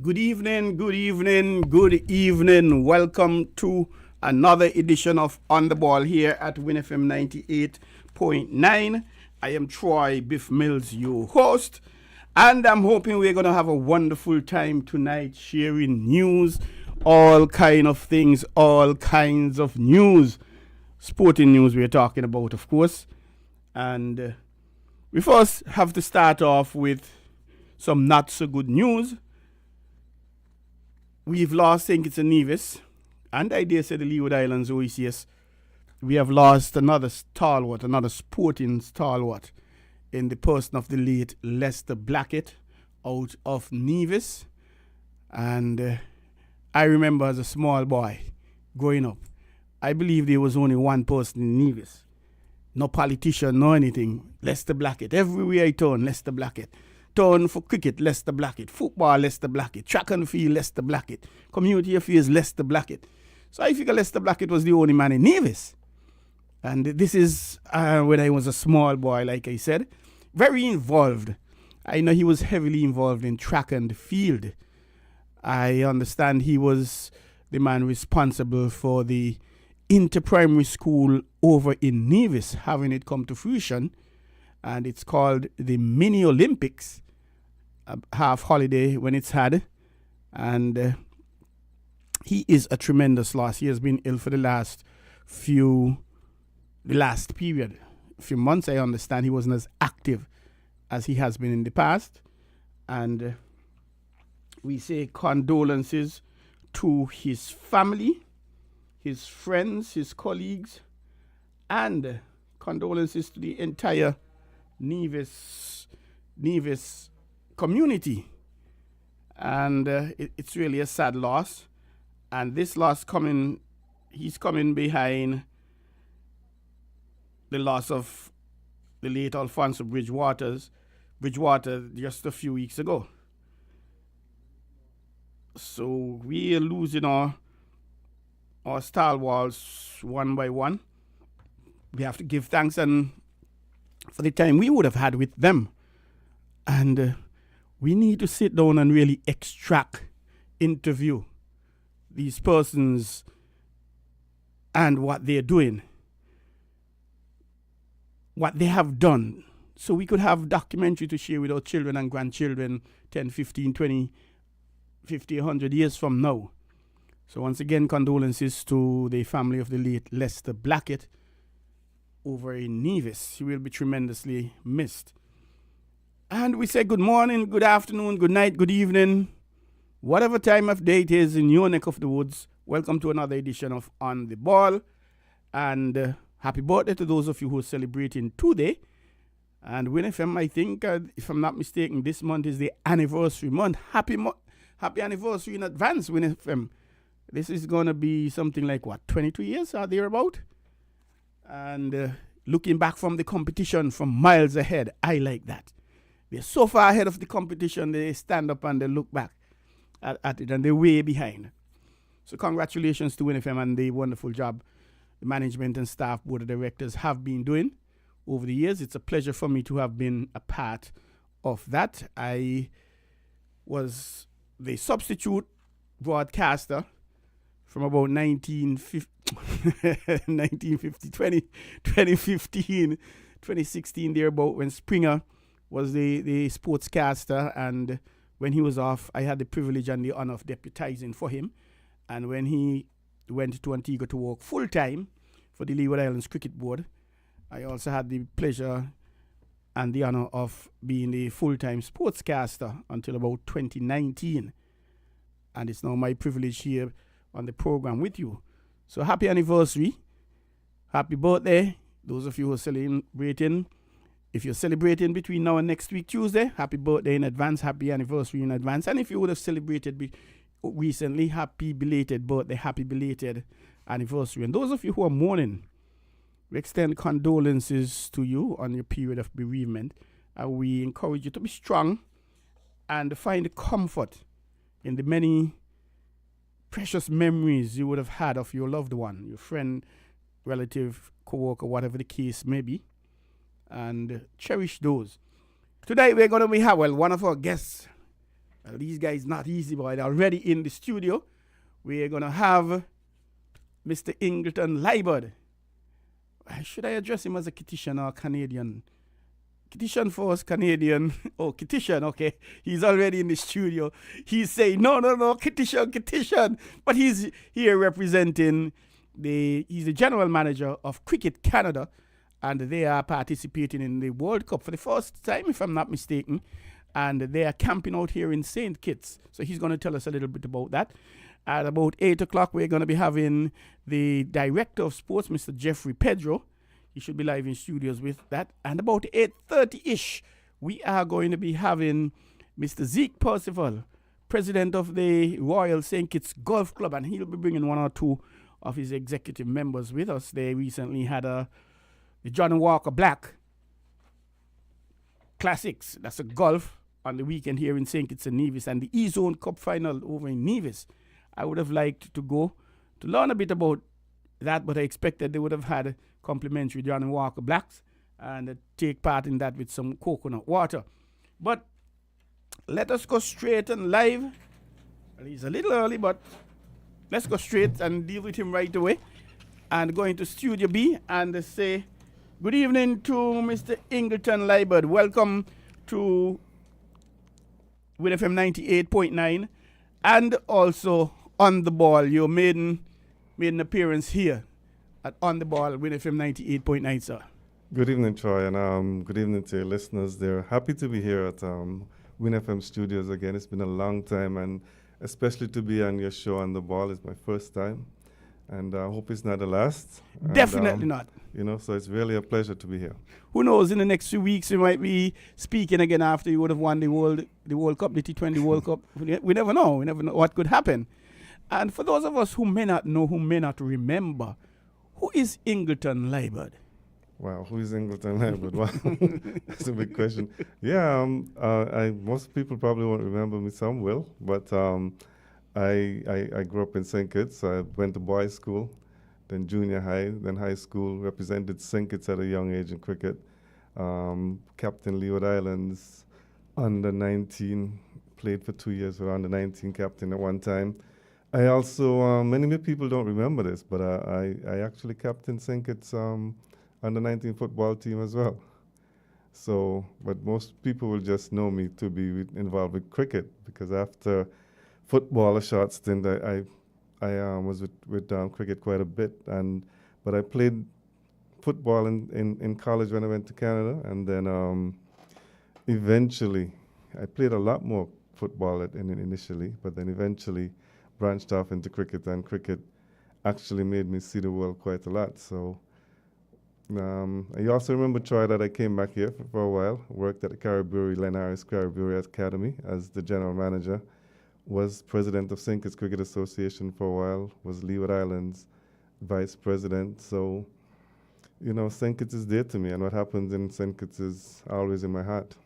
Good evening, good evening, good evening. Welcome to another edition of On the Ball here at WinFM 98.9. I am Troy Biff Mills, your host, and I'm hoping we're going to have a wonderful time tonight sharing news, all kind of things, all kinds of news. Sporting news we're talking about, of course. And we first have to start off with some not so good news. We've lost St. Kitts and Nevis, and I dare say the Leeward Islands OECS. We have lost another stalwart, another sporting stalwart, in the person of the late Lester Blackett out of Nevis. And I remember as a small boy growing up, I believe there was only one person in Nevis. No politician, no anything. Lester Blackett. Everywhere I turn, Lester Blackett. Turn for cricket, Lester Blackett. Football, Lester Blackett. Track and field, Lester Blackett. Community affairs, Lester Blackett. So I figure Lester Blackett was the only man in Nevis. And this is when I was a small boy, like I said. Very involved. I know he was heavily involved in track and field. I understand he was the man responsible for the inter-primary school over in Nevis, having it come to fruition. And it's called the Mini Olympics, half holiday when it's had. And he is a tremendous loss. He has been ill for the last period. A few months, I understand he wasn't as active as he has been in the past. And we say condolences to his family, his friends, his colleagues, and condolences to the entire Nevis community. And it's really a sad loss. And this loss he's coming behind the loss of the late Alfonso Bridgewater just a few weeks ago. So we are losing our stalwarts one by one. We have to give thanks and for the time we would have had with them. And we need to sit down and really interview these persons and what they're doing, what they have done, so we could have documentary to share with our children and grandchildren 10, 15, 20, 50, 100 years from now. So once again, condolences to the family of the late Lester Blackett over in Nevis. He will be tremendously missed. And we say good morning, good afternoon, good night, good evening, whatever time of day it is in your neck of the woods. Welcome to another edition of On the Ball. And happy birthday to those of you who are celebrating today. And WinFM, I think, if I'm not mistaken, this month is the anniversary month. Happy anniversary in advance, WinFM. This is going to be something like, 22 years or thereabout? And looking back from the competition from miles ahead, I like that. They're so far ahead of the competition, they stand up and they look back at it, and they're way behind. So congratulations to WinFM and the wonderful job the management and staff, board of directors have been doing over the years. It's a pleasure for me to have been a part of that. I was the substitute broadcaster from about 2015, 2016 thereabout, when Springer was the sportscaster, and when he was off, I had the privilege and the honor of deputizing for him. And when he went to Antigua to work full-time for the Leeward Islands Cricket Board, I also had the pleasure and the honor of being the full-time sportscaster until about 2019. And it's now my privilege here on the program with you. So happy anniversary, happy birthday, those of you who are celebrating. If you're celebrating between now and next week Tuesday, happy birthday in advance, happy anniversary in advance. And if you would have celebrated recently, happy belated birthday, happy belated anniversary. And those of you who are mourning, we extend condolences to you on your period of bereavement. And we encourage you to be strong and find comfort in the many precious memories you would have had of your loved one, your friend, relative, co-worker, whatever the case may be, and cherish those. Today we're going to have, one of our guests These guys not easy, boy. They're already in the studio. We're going to have Mr. Ingleton Liebert. Should I address him as a Kititian or Canadian? Kititian first, Canadian. Oh, Kititian, okay. He's already in the studio. He's saying, no, Kititian. But he's here representing he's the general manager of Cricket Canada, and they are participating in the World Cup for the first time, if I'm not mistaken. And they are camping out here in St. Kitts. So he's going to tell us a little bit about that. At about 8 o'clock, we're going to be having the director of sports, Mr. Jeffrey Pedro. He should be live in studios with that. And about 8:30-ish, we are going to be having Mr. Zeke Percival, president of the Royal St. Kitts Golf Club. And he'll be bringing one or two of his executive members with us. They recently had the John Walker Black Classics. That's a golf on the weekend here in St. Kitts and Nevis, and the E-Zone Cup final over in Nevis. I would have liked to go to learn a bit about that, but I expected they would have had complimentary John Walker Blacks and take part in that with some coconut water. But let us go straight and live. Well, he's a little early, but let's go straight and deal with him right away. And go into Studio B and say good evening to Mr. Ingleton Liebert. Welcome to with FM 98.9, and also On the Ball. Your maiden appearance here at On the Ball with FM 98.9, sir. Good evening, Troy, and good evening to your listeners. They're happy to be here at Win FM Studios again. It's been a long time, and especially to be on your show On the Ball is my first time, and I hope it's not the last. Definitely not. So it's really a pleasure to be here. Who knows, in the next few weeks, you might be speaking again after you would have won the World Cup, the T20 World Cup. We never know. We never know what could happen. And for those of us who may not know, who may not remember, who is Ingleton Liebert? Wow, who is Ingleton Liebert? Wow, that's a big question. Yeah, most people probably won't remember me. Some will, but I grew up in St. Kitts. I went to boys' school, then junior high, then high school. Represented St. Kitts at a young age in cricket. Captain Leeward Islands, under 19. Played for 2 years for under 19 captain at one time. I also many people don't remember this, but I actually captained St. Kitts under 19 football team as well. So, but most people will just know me to be involved with cricket, because after football, a short stint, I was with cricket quite a bit, but I played football in college when I went to Canada, and then eventually I played a lot more football initially, but then eventually branched off into cricket, and cricket actually made me see the world quite a lot. So I also remember, Troy, that I came back here for a while, worked at the Caribbean Len Harris Caribbean Academy as the general manager, was president of St. Kitts Cricket Association for a while, was Leeward Islands vice president. So, St. Kitts is dear to me, and what happens in St. Kitts is always in my heart.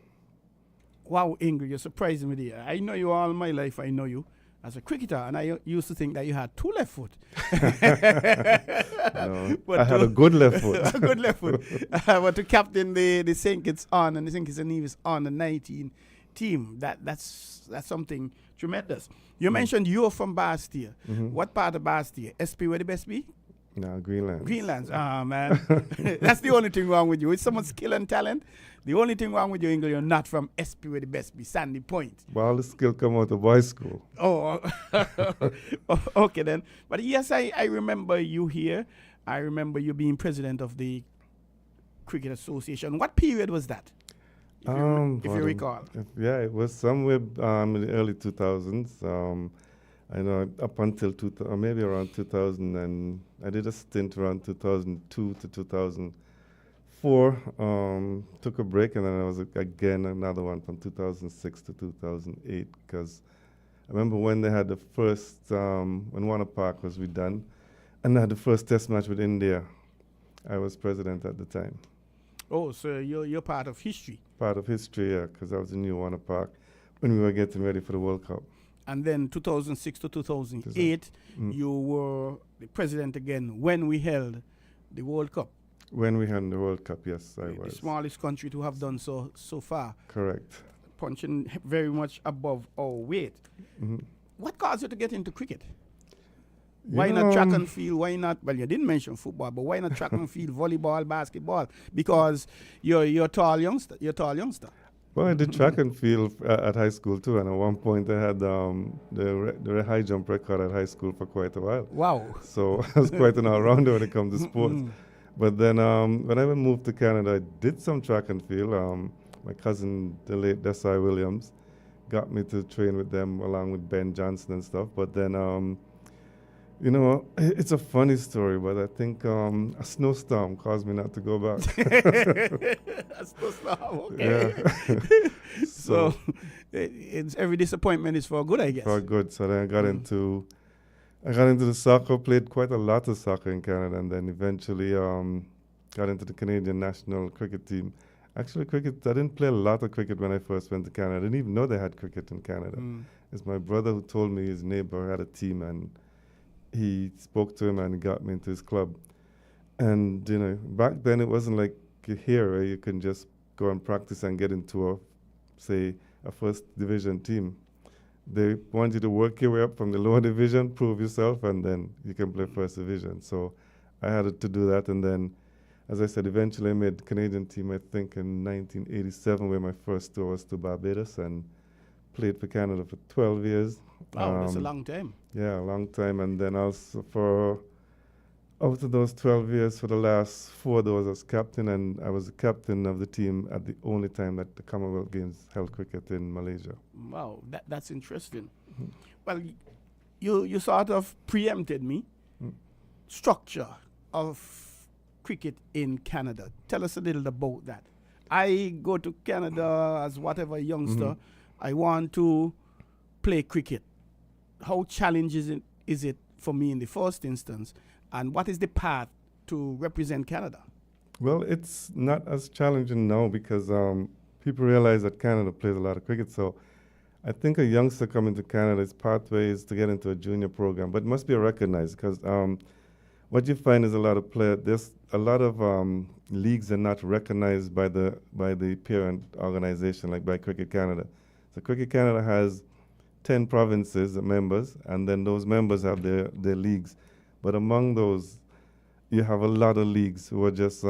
Wow, Ingrid, you're surprising me there. I know you all my life. I know you as a cricketer, and I used to think that you had two left foot. No, but I had a good left foot. A good left foot. But to captain the St. Kitts on, and the St. Kitts and Nevis on the 19 team, that's something tremendous. You mentioned you're from Bastia. What part of Bastia? SP where the best be? No, Greenlands. Greenlands. Ah, man. That's the only thing wrong with you. It's someone's skill and talent. The only thing wrong with you, England, you're not from SP where the best be, Sandy Point. Well, all the skill come out of boys' school. Oh, okay then. But yes, I remember you here. I remember you being president of the Cricket Association. What period was that? If you recall. Yeah, it was somewhere in the early 2000s. I know up until maybe around 2000, and I did a stint around 2002 to 2004. Took a break, and then I was again another one from 2006 to 2008, because I remember when they had the first, when Warner Park was redone, and they had the first test match with India. I was president at the time. Oh, so you're part of history. Part of history, yeah, because I was in New Warner Park when we were getting ready for the World Cup. And then 2006 to 2008, you were the president again when we held the World Cup. When we held the World Cup, yes, I was. The smallest country to have done so far. Correct. punching very much above our weight. Mhm. What caused you to get into cricket? You Why know, not track and field? Why not? Well, you didn't mention football, but why not track and field, volleyball, basketball? Because you're a tall youngster. You're a tall youngster. Well, I did track and field at high school too, and at one point I had the high jump record at high school for quite a while. Wow. So I was quite an all-rounder when it comes to sports. But then when I moved to Canada, I did some track and field. My cousin, the late Desai Williams, got me to train with them along with Ben Johnson and stuff. But then, you know, it's a funny story, but I think a snowstorm caused me not to go back. A snowstorm, okay. Yeah. So it's every disappointment is for good, I guess. For good. So then I got into the soccer, played quite a lot of soccer in Canada, and then eventually got into the Canadian national cricket team. Actually, cricket, I didn't play a lot of cricket when I first went to Canada. I didn't even know they had cricket in Canada. It's my brother who told me his neighbor had a team, and he spoke to him and got me into his club. And, you know, back then it wasn't like here where you can just go and practice and get into a first division team. They want you to work your way up from the lower division, prove yourself, and then you can play first division. So I had to do that, and then, as I said, eventually I made Canadian team, I think in 1987, where my first tour was to Barbados, and played for Canada for 12 years. Wow, that's a long time. Yeah, a long time. And then also out of those 12 years, for the last 4 of those, I was captain, and I was the captain of the team at the only time that the Commonwealth Games held cricket in Malaysia. Wow, that's interesting. Well, you sort of preempted me. Structure of cricket in Canada. Tell us a little about that. I go to Canada as whatever youngster. I want to play cricket. How challenging is it for me in the first instance? And what is the path to represent Canada? Well, it's not as challenging now because people realize that Canada plays a lot of cricket. So I think a youngster coming to Canada's pathway is to get into a junior program, but it must be recognized because what you find is a lot of there's a lot of leagues are not recognized by the parent organization, like by Cricket Canada. So Cricket Canada has 10 provinces, members, and then those members have their leagues. But among those, you have a lot of leagues who are just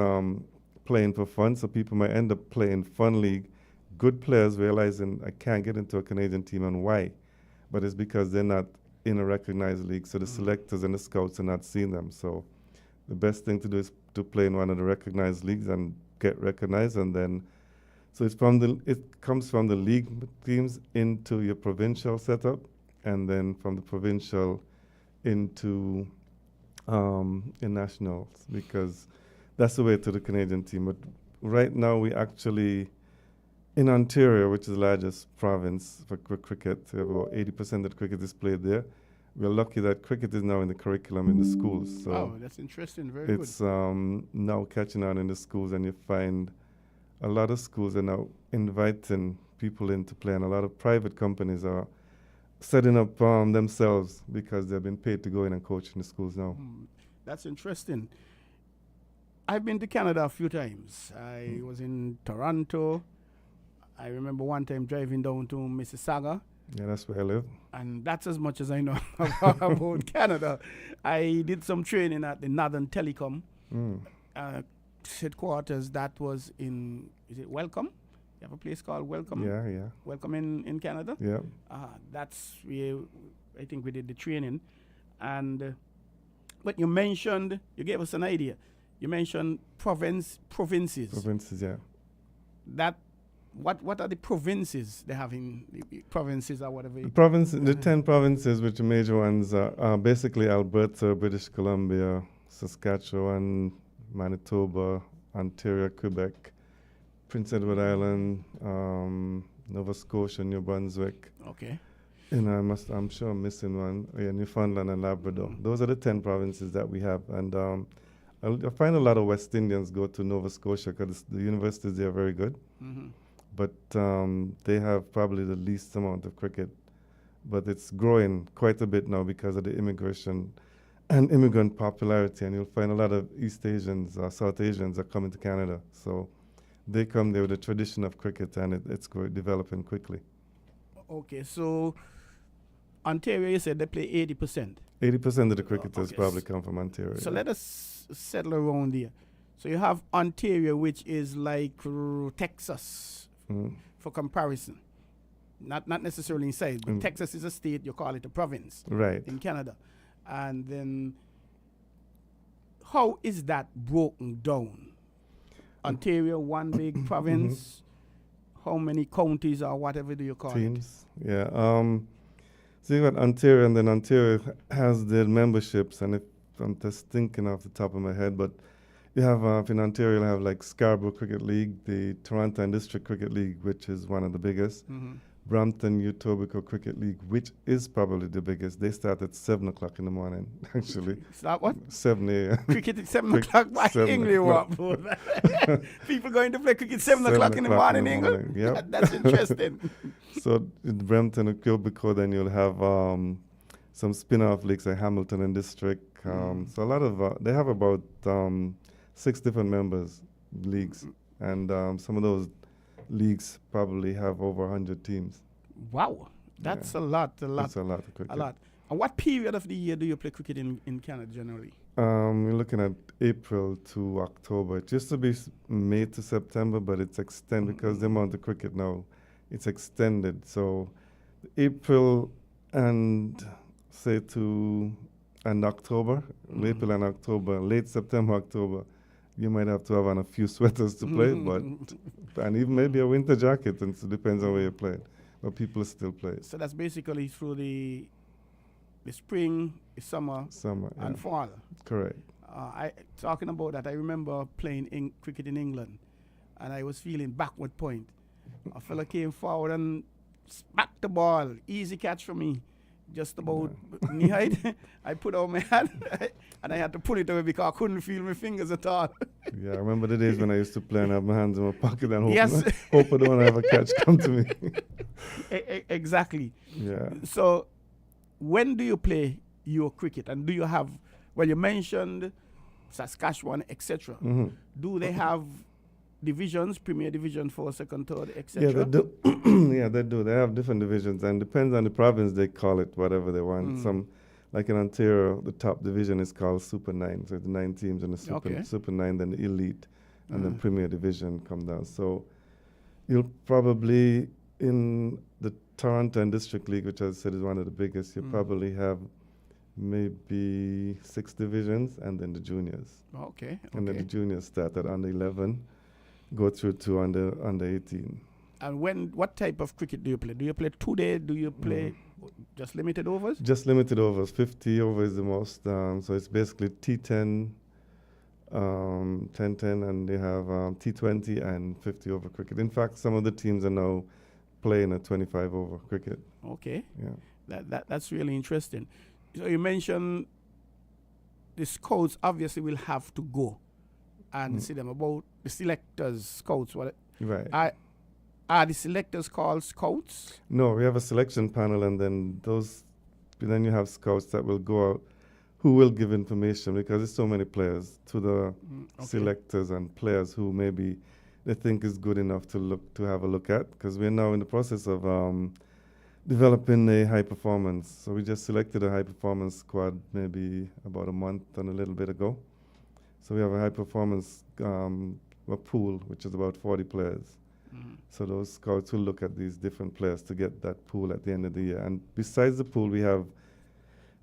playing for fun. So people might end up playing fun league. Good players realizing I can't get into a Canadian team, and why? But it's because they're not in a recognized league. So the selectors and the scouts are not seeing them. So the best thing to do is to play in one of the recognized leagues and get recognized, and then so it comes from the league teams into your provincial setup, and then from the provincial into in nationals, because that's the way to the Canadian team. But right now we actually, in Ontario, which is the largest province for cricket, about 80% of cricket is played there. We're lucky that cricket is now in the curriculum in the schools. So wow, that's interesting. Very good. it's now catching on in the schools, and you find a lot of schools are now inviting people in to play, and a lot of private companies are setting up themselves because they've been paid to go in and coach in the schools now. That's interesting. I've been to Canada a few times. I was in Toronto. I remember one time driving down to Mississauga. Yeah, that's where I live. And that's as much as I know about Canada. I did some training at the Northern Telecom headquarters. That was in, is it Welcome? You have a place called Welcome? Yeah. Welcome in Canada? Yeah. That's where I think we did the training. And but you mentioned, you gave us an idea. You mentioned provinces. Provinces, yeah. That what are the provinces they have in the provinces or whatever? The 10 provinces, which are major ones, are basically Alberta, British Columbia, Saskatchewan, Manitoba, Ontario, Quebec, Prince Edward Island, Nova Scotia, New Brunswick. Okay. And I'm sure I'm missing one. Yeah, Newfoundland and Labrador. Those are the 10 provinces that we have. And I find a lot of West Indians go to Nova Scotia because the universities there are very good. But they have probably the least amount of cricket. But it's growing quite a bit now because of the immigration and immigrant popularity. And you'll find a lot of East Asians, South Asians are coming to Canada. So they come there with a tradition of cricket, and it's developing quickly. Okay, so Ontario, you said they play 80%. 80% of the cricketers okay. probably come from Ontario. So let us settle around there. So you have Ontario, which is like Texas, for comparison. Not necessarily in size, but Texas is a state, you call it a province. Right. In Canada. And then how is that broken down? Ontario, one big province. How many counties or whatever do you call Teams. Yeah. So you got Ontario, and then Ontario has their memberships, and if I'm just thinking off the top of my head, but you have in Ontario, you have like Scarborough Cricket League, the Toronto and District Cricket League, which is one of the biggest. Brampton Etobicoke Cricket League, which is probably the biggest. They start at 7 o'clock in the morning, actually. Start what? 7 a.m. Cricket at 7 o'clock by England. People going to play cricket 7 o'clock in the morning in England? Yep. That's interesting. So in Brampton Etobicoke, then you'll have some spin-off leagues like Hamilton and District. So a lot of, they have about 6 different leagues. And some of those leagues probably have over 100 teams. Wow, that's a lot. That's a lot of cricket. A lot. And what period of the year do you play cricket in Canada generally? We're looking at April to October. It used to be May to September, but it's extended because the amount of cricket now, it's extended. So April and October, April and October, late September, October, you might have to have on a few sweaters to play, and even maybe a winter jacket, and it depends on where you play. But people still play. So that's basically through the spring, summer, yeah. and fall. Correct. Talking about that, I remember playing cricket in England, and I was feeling backward point. A fella came forward and smacked the ball. Easy catch for me. Just about knee height. I put out my hand and I had to pull it away because I couldn't feel my fingers at all. Yeah, I remember the days when I used to play and have my hands in my pocket and hope I don't have a catch come to me. Exactly. Yeah. So when do you play your cricket? And do you have, well, you mentioned Saskatchewan, etc. Do they have divisions, Premier Division, 4, second, third, etc.? Yeah, they do. Yeah, they do. They have different divisions, and depends on the province, they call it whatever they want. Some, like in Ontario, the top division is called Super 9. So the 9 teams in the Super 9, then the Elite, and then Premier Division come down. So you'll probably, in the Toronto and District League, which as I said is one of the biggest, you'll probably have maybe 6 divisions, and then the juniors. Okay. And then the juniors start at under 11. Go through to under 18. And what type of cricket do you play? Do you play 2-day? Do you play just limited overs? Just limited overs. 50 overs is the most. So it's basically T10, 10-10, and they have T20 and 50 over cricket. In fact, some of the teams are now playing a 25 over cricket. Okay. Yeah. That's really interesting. So you mentioned the scouts obviously will have to go and see them about the selectors, scouts. Right. Are the selectors called scouts? No, we have a selection panel, and then you have scouts that will go out, who will give information, because there's so many players, to the selectors and players who maybe they think is good enough to have a look at, because we're now in the process of developing a high performance. So we just selected a high performance squad maybe about a month and a little bit ago. So we have a high performance a pool, which is about 40 players. So those scouts will look at these different players to get that pool at the end of the year. And besides the pool, we have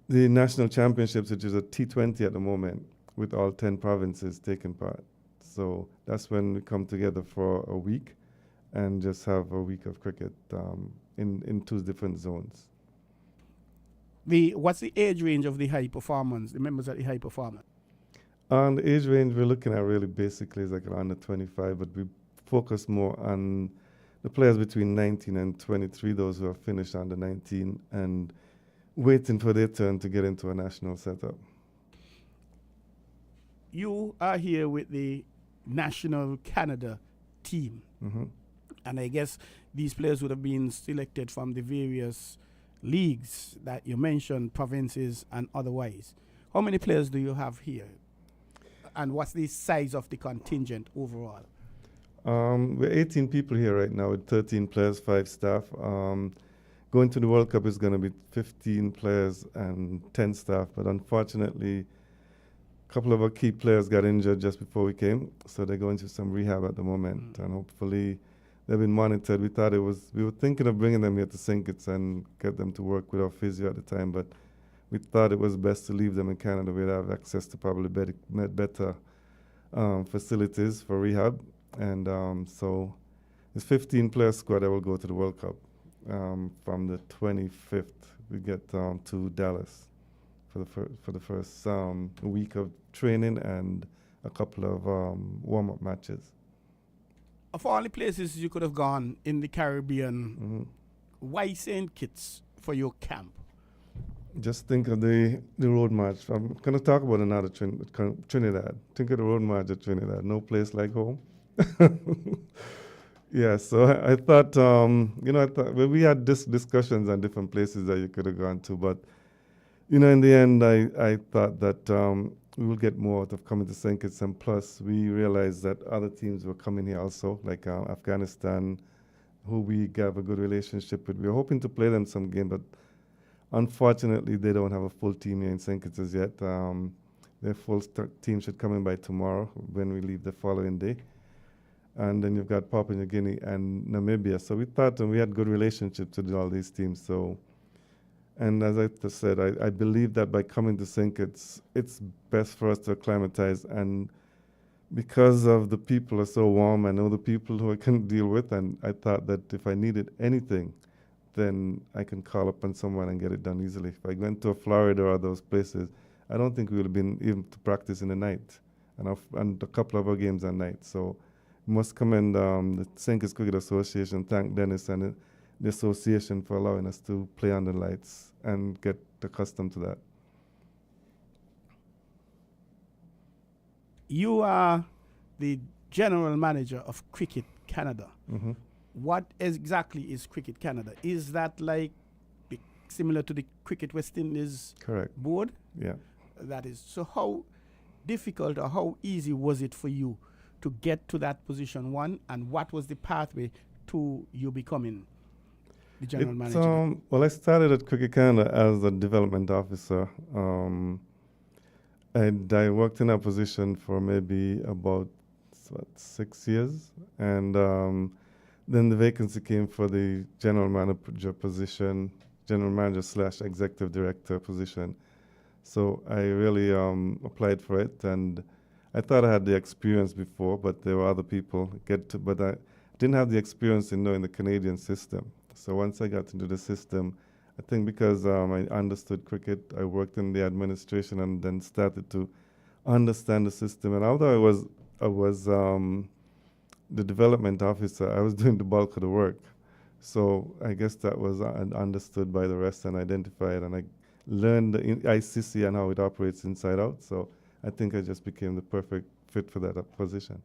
the national championships, which is a T20 at the moment, with all 10 provinces taking part. So that's when we come together for a week and just have a week of cricket in 2 different zones. What's the age range of the high performance, the members of the high performance? On the age range we're looking at really basically is like under 25, but we focus more on the players between 19 and 23, those who have finished under 19 and waiting for their turn to get into a national setup. You are here with the National Canada team. And I guess these players would have been selected from the various leagues that you mentioned, provinces and otherwise. How many players do you have here? And what's the size of the contingent overall? We're 18 people here right now with 13 players, 5 staff. Going to the World Cup is going to be 15 players and 10 staff, but unfortunately, a couple of our key players got injured just before we came, so they're going through some rehab at the moment, and hopefully they've been monitored. We were thinking of bringing them here to St. Kitts and get them to work with our physio at the time, but we thought it was best to leave them in Canada. We'd have access to probably better facilities for rehab. And so this 15-player squad that will go to the World Cup from the 25th. We get to Dallas for the first week of training and a couple of warm-up matches. Of all the places you could have gone in the Caribbean, why St. Kitts for your camp? Just think of the road march. I'm going to talk about another Trinidad. Think of the road march at Trinidad. No place like home. Yeah, so I thought, well, we had discussions on different places that you could have gone to, but, in the end, I thought that we will get more out of coming to St. Kitts, and plus we realized that other teams were coming here also, like Afghanistan, who we have a good relationship with. We were hoping to play them some game, but unfortunately, they don't have a full team here in St. Kitts as yet. Their full team should come in by tomorrow when we leave the following day. And then you've got Papua New Guinea and Namibia. So we thought, and we had good relationships with all these teams. So, and as I just said, I believe that by coming to St. Kitts, it's best for us to acclimatize. And because of the people are so warm, I know the people who I can deal with. And I thought that if I needed anything, then I can call up on someone and get it done easily. If I went to Florida or those places, I don't think we would have been even to practice in the night. And a couple of our games at night. So must commend the St. Kitts Cricket Association, thank Dennis and the association for allowing us to play under lights and get accustomed to that. You are the general manager of Cricket Canada. Mm-hmm. What exactly is Cricket Canada? Is that like similar to the Cricket West Indies Correct. board? Yeah. That is. So how difficult or how easy was it for you to get to that position, one, and what was the pathway to you becoming the general manager? Well, I started at Cricket Canada as a development officer. And I worked in that position for maybe about 6 years. And then the vacancy came for the general manager position, general manager / executive director position. So I really applied for it, and I thought I had the experience before, but there were other people but I didn't have the experience in knowing the Canadian system. So once I got into the system, I think because I understood cricket, I worked in the administration and then started to understand the system. And although I was the development officer, I was doing the bulk of the work. So I guess that was understood by the rest and identified, and I learned the ICC and how it operates inside out. So I think I just became the perfect fit for that position.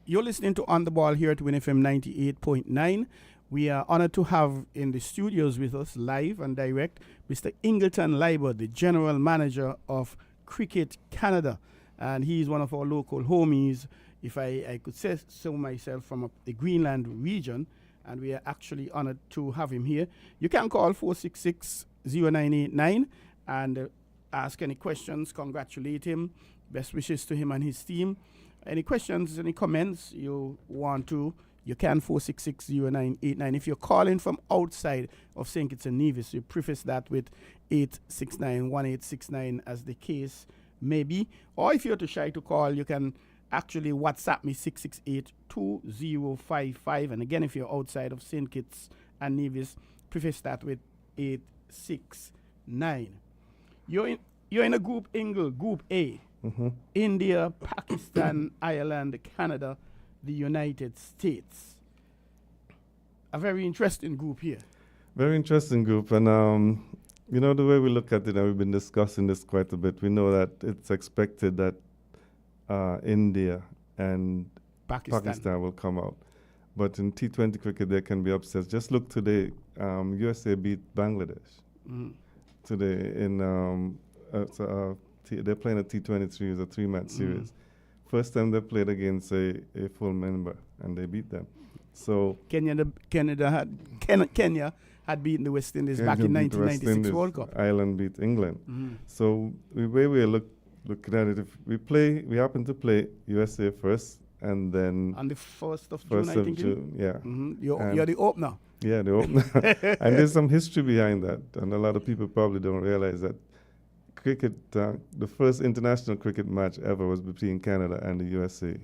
You're listening to On the Ball here at Win FM 98.9. We are honored to have in the studios with us, live and direct, Mr. Ingleton Leiber, the general manager of Cricket Canada. And he's one of our local homies, if I could say so myself, from the Greenland region. And we are actually honored to have him here. You can call 466-0989 and ask any questions, congratulate him, best wishes to him and his team. Any questions, any comments you want to, you can 466-0989. If you're calling from outside of St. Kitts and Nevis, you preface that with 869-1869 as the case may be. Or if you're too shy to call, you can actually WhatsApp me 668-2055. And again, if you're outside of St. Kitts and Nevis, preface that with 869. You're in a group, Group A. Mm-hmm. India, Pakistan, Ireland, Canada, the United States. A very interesting group here. Very interesting group. And, the way we look at it, and we've been discussing this quite a bit, we know that it's expected that India and Pakistan will come out. But in T20 cricket, there can be upsets. Just look today, USA beat Bangladesh. Mm-hmm. Today in they're playing a T23, it's a 3-match series. First time they played against a full member, and they beat them. So Kenya had beaten the West Indies back in beat the West 1996 Indies, World Cup. Ireland beat England. Mhm. So the way we looking at it, if we happen to play USA first, and then On the 1st of June, first I of think. June, yeah. You're the opener. Yeah, the opener. And there's some history behind that, and a lot of people probably don't realize that cricket, the first international cricket match ever was between Canada and the USA.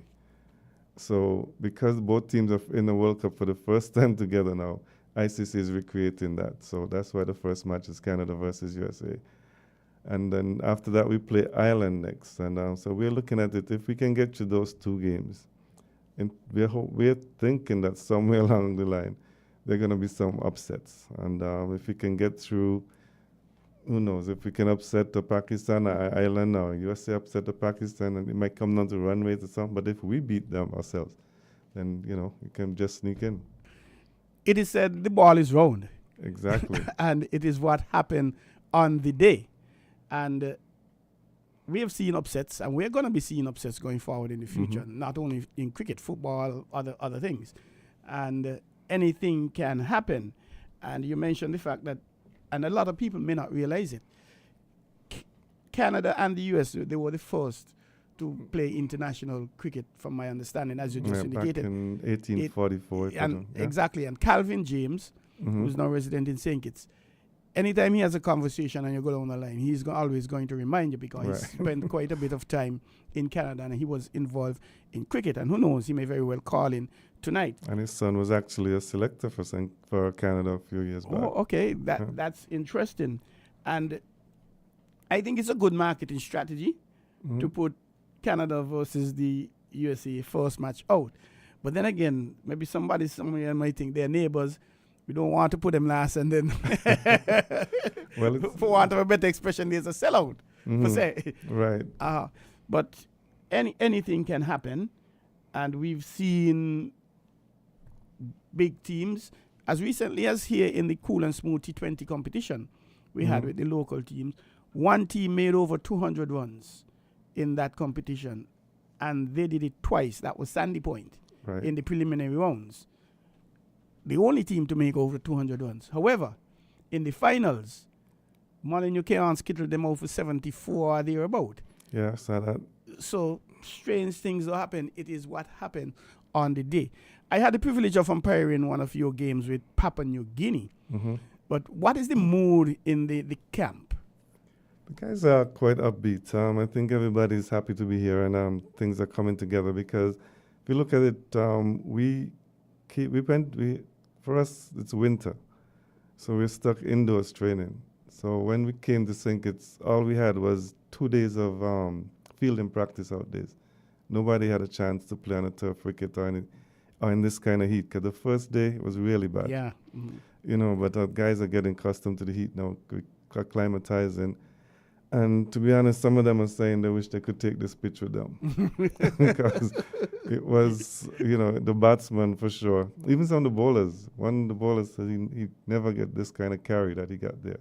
So because both teams are in the World Cup for the first time together now, ICC is recreating that. So that's why the first match is Canada versus USA. And then after that, we play Ireland next. And so we're looking at it, if we can get to those two games, and we're thinking that somewhere along the line, there are going to be some upsets. And if we can get through, who knows, if we can upset the Pakistan or Ireland or USA upset the Pakistan, and it might come down to run rates or something. But if we beat them ourselves, then, we can just sneak in. It is said the ball is round. Exactly. And it is what happened on the day. And we have seen upsets, and we're going to be seeing upsets going forward in the future, not only in cricket, football, other things. And anything can happen. And you mentioned the fact that, and a lot of people may not realize it, Canada and the US, they were the first to play international cricket, from my understanding, as you just indicated. Back in 1844. Exactly. And Calvin James, who's now resident in St. Kitts, anytime he has a conversation and you go down the line, he's always going to remind you, because he spent quite a bit of time in Canada and he was involved in cricket. And who knows, he may very well call in tonight. And his son was actually a selector for Canada a few years back. Oh, okay. That's interesting. And I think it's a good marketing strategy to put Canada versus the USA first match out. But then again, maybe somebody somewhere might think they're neighbors. We don't want to put them last, and then, well, for want of a better expression, there's a sellout, per se. Right. But anything can happen, and we've seen big teams as recently as here in the Cool and Smooth T20 competition we had with the local teams. One team made over 200 runs in that competition, and they did it twice. That was Sandy Point in the preliminary rounds. The only team to make over 200 runs. However, in the finals, Molyneux Cairns skittled them out for 74 or thereabout. Yeah, I saw that. So strange things will happen. It is what happened on the day. I had the privilege of umpiring one of your games with Papua New Guinea. But what is the mood in the camp? The guys are quite upbeat. I think everybody's happy to be here, and things are coming together, because if you look at it, for us, it's winter. So we're stuck indoors training. So when we came to St. Kitts, all we had was 2 days of field and practice outdays. Nobody had a chance to play on a turf wicket or in this kind of heat, because the first day was really bad. Yeah. But our guys are getting accustomed to the heat now, acclimatizing. And to be honest, some of them are saying they wish they could take this pitch with them. Because it was, the batsman for sure. Even some of the bowlers. One of the bowlers said he never get this kind of carry that he got there.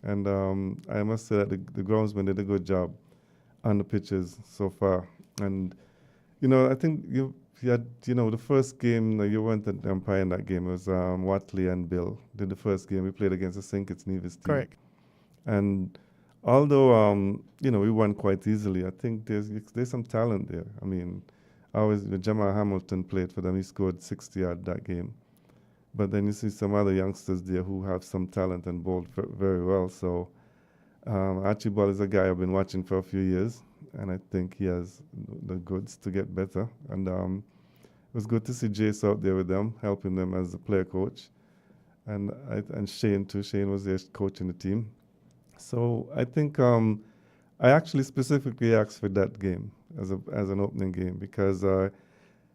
And I must say that the groundsman did a good job on the pitches so far. And, I think you had, the first game, you weren't the umpire in that game. It was Watley and Bill did the first game. We played against the St. Kitts Nevis team. Correct. And although, we won quite easily, I think there's some talent there. I mean, Jamal Hamilton played for them. He scored 60 odd that game. But then you see some other youngsters there who have some talent and bowled very well. So Archibald is a guy I've been watching for a few years, and I think he has the goods to get better. And it was good to see Jace out there with them, helping them as a player coach. And Shane too. Shane was there coaching the team. So I think I actually specifically asked for that game as an opening game, because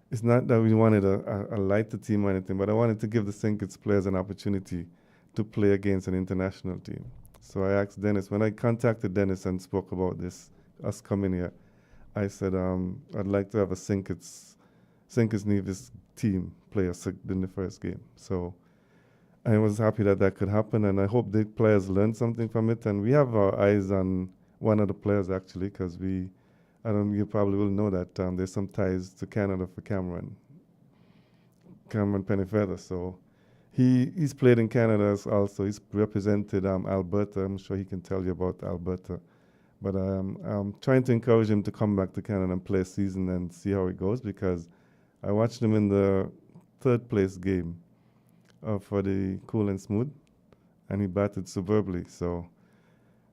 it's not that we wanted a lighter team or anything, but I wanted to give the St. Kitts players an opportunity to play against an international team. So I asked Dennis, when I contacted Dennis and spoke about us coming here, I said I'd like to have a St. Kitts Nevis team play us in the first game. So I was happy that could happen, and I hope the players learned something from it. And we have our eyes on one of the players, actually, because we I don't. You probably will know that there's some ties to Canada for Cameron Pennyfeather. So he's played in Canada also. He's represented Alberta. I'm sure he can tell you about Alberta. But I'm trying to encourage him to come back to Canada and play a season and see how it goes, because I watched him in the third place game for the Cool and Smooth, and he batted superbly. So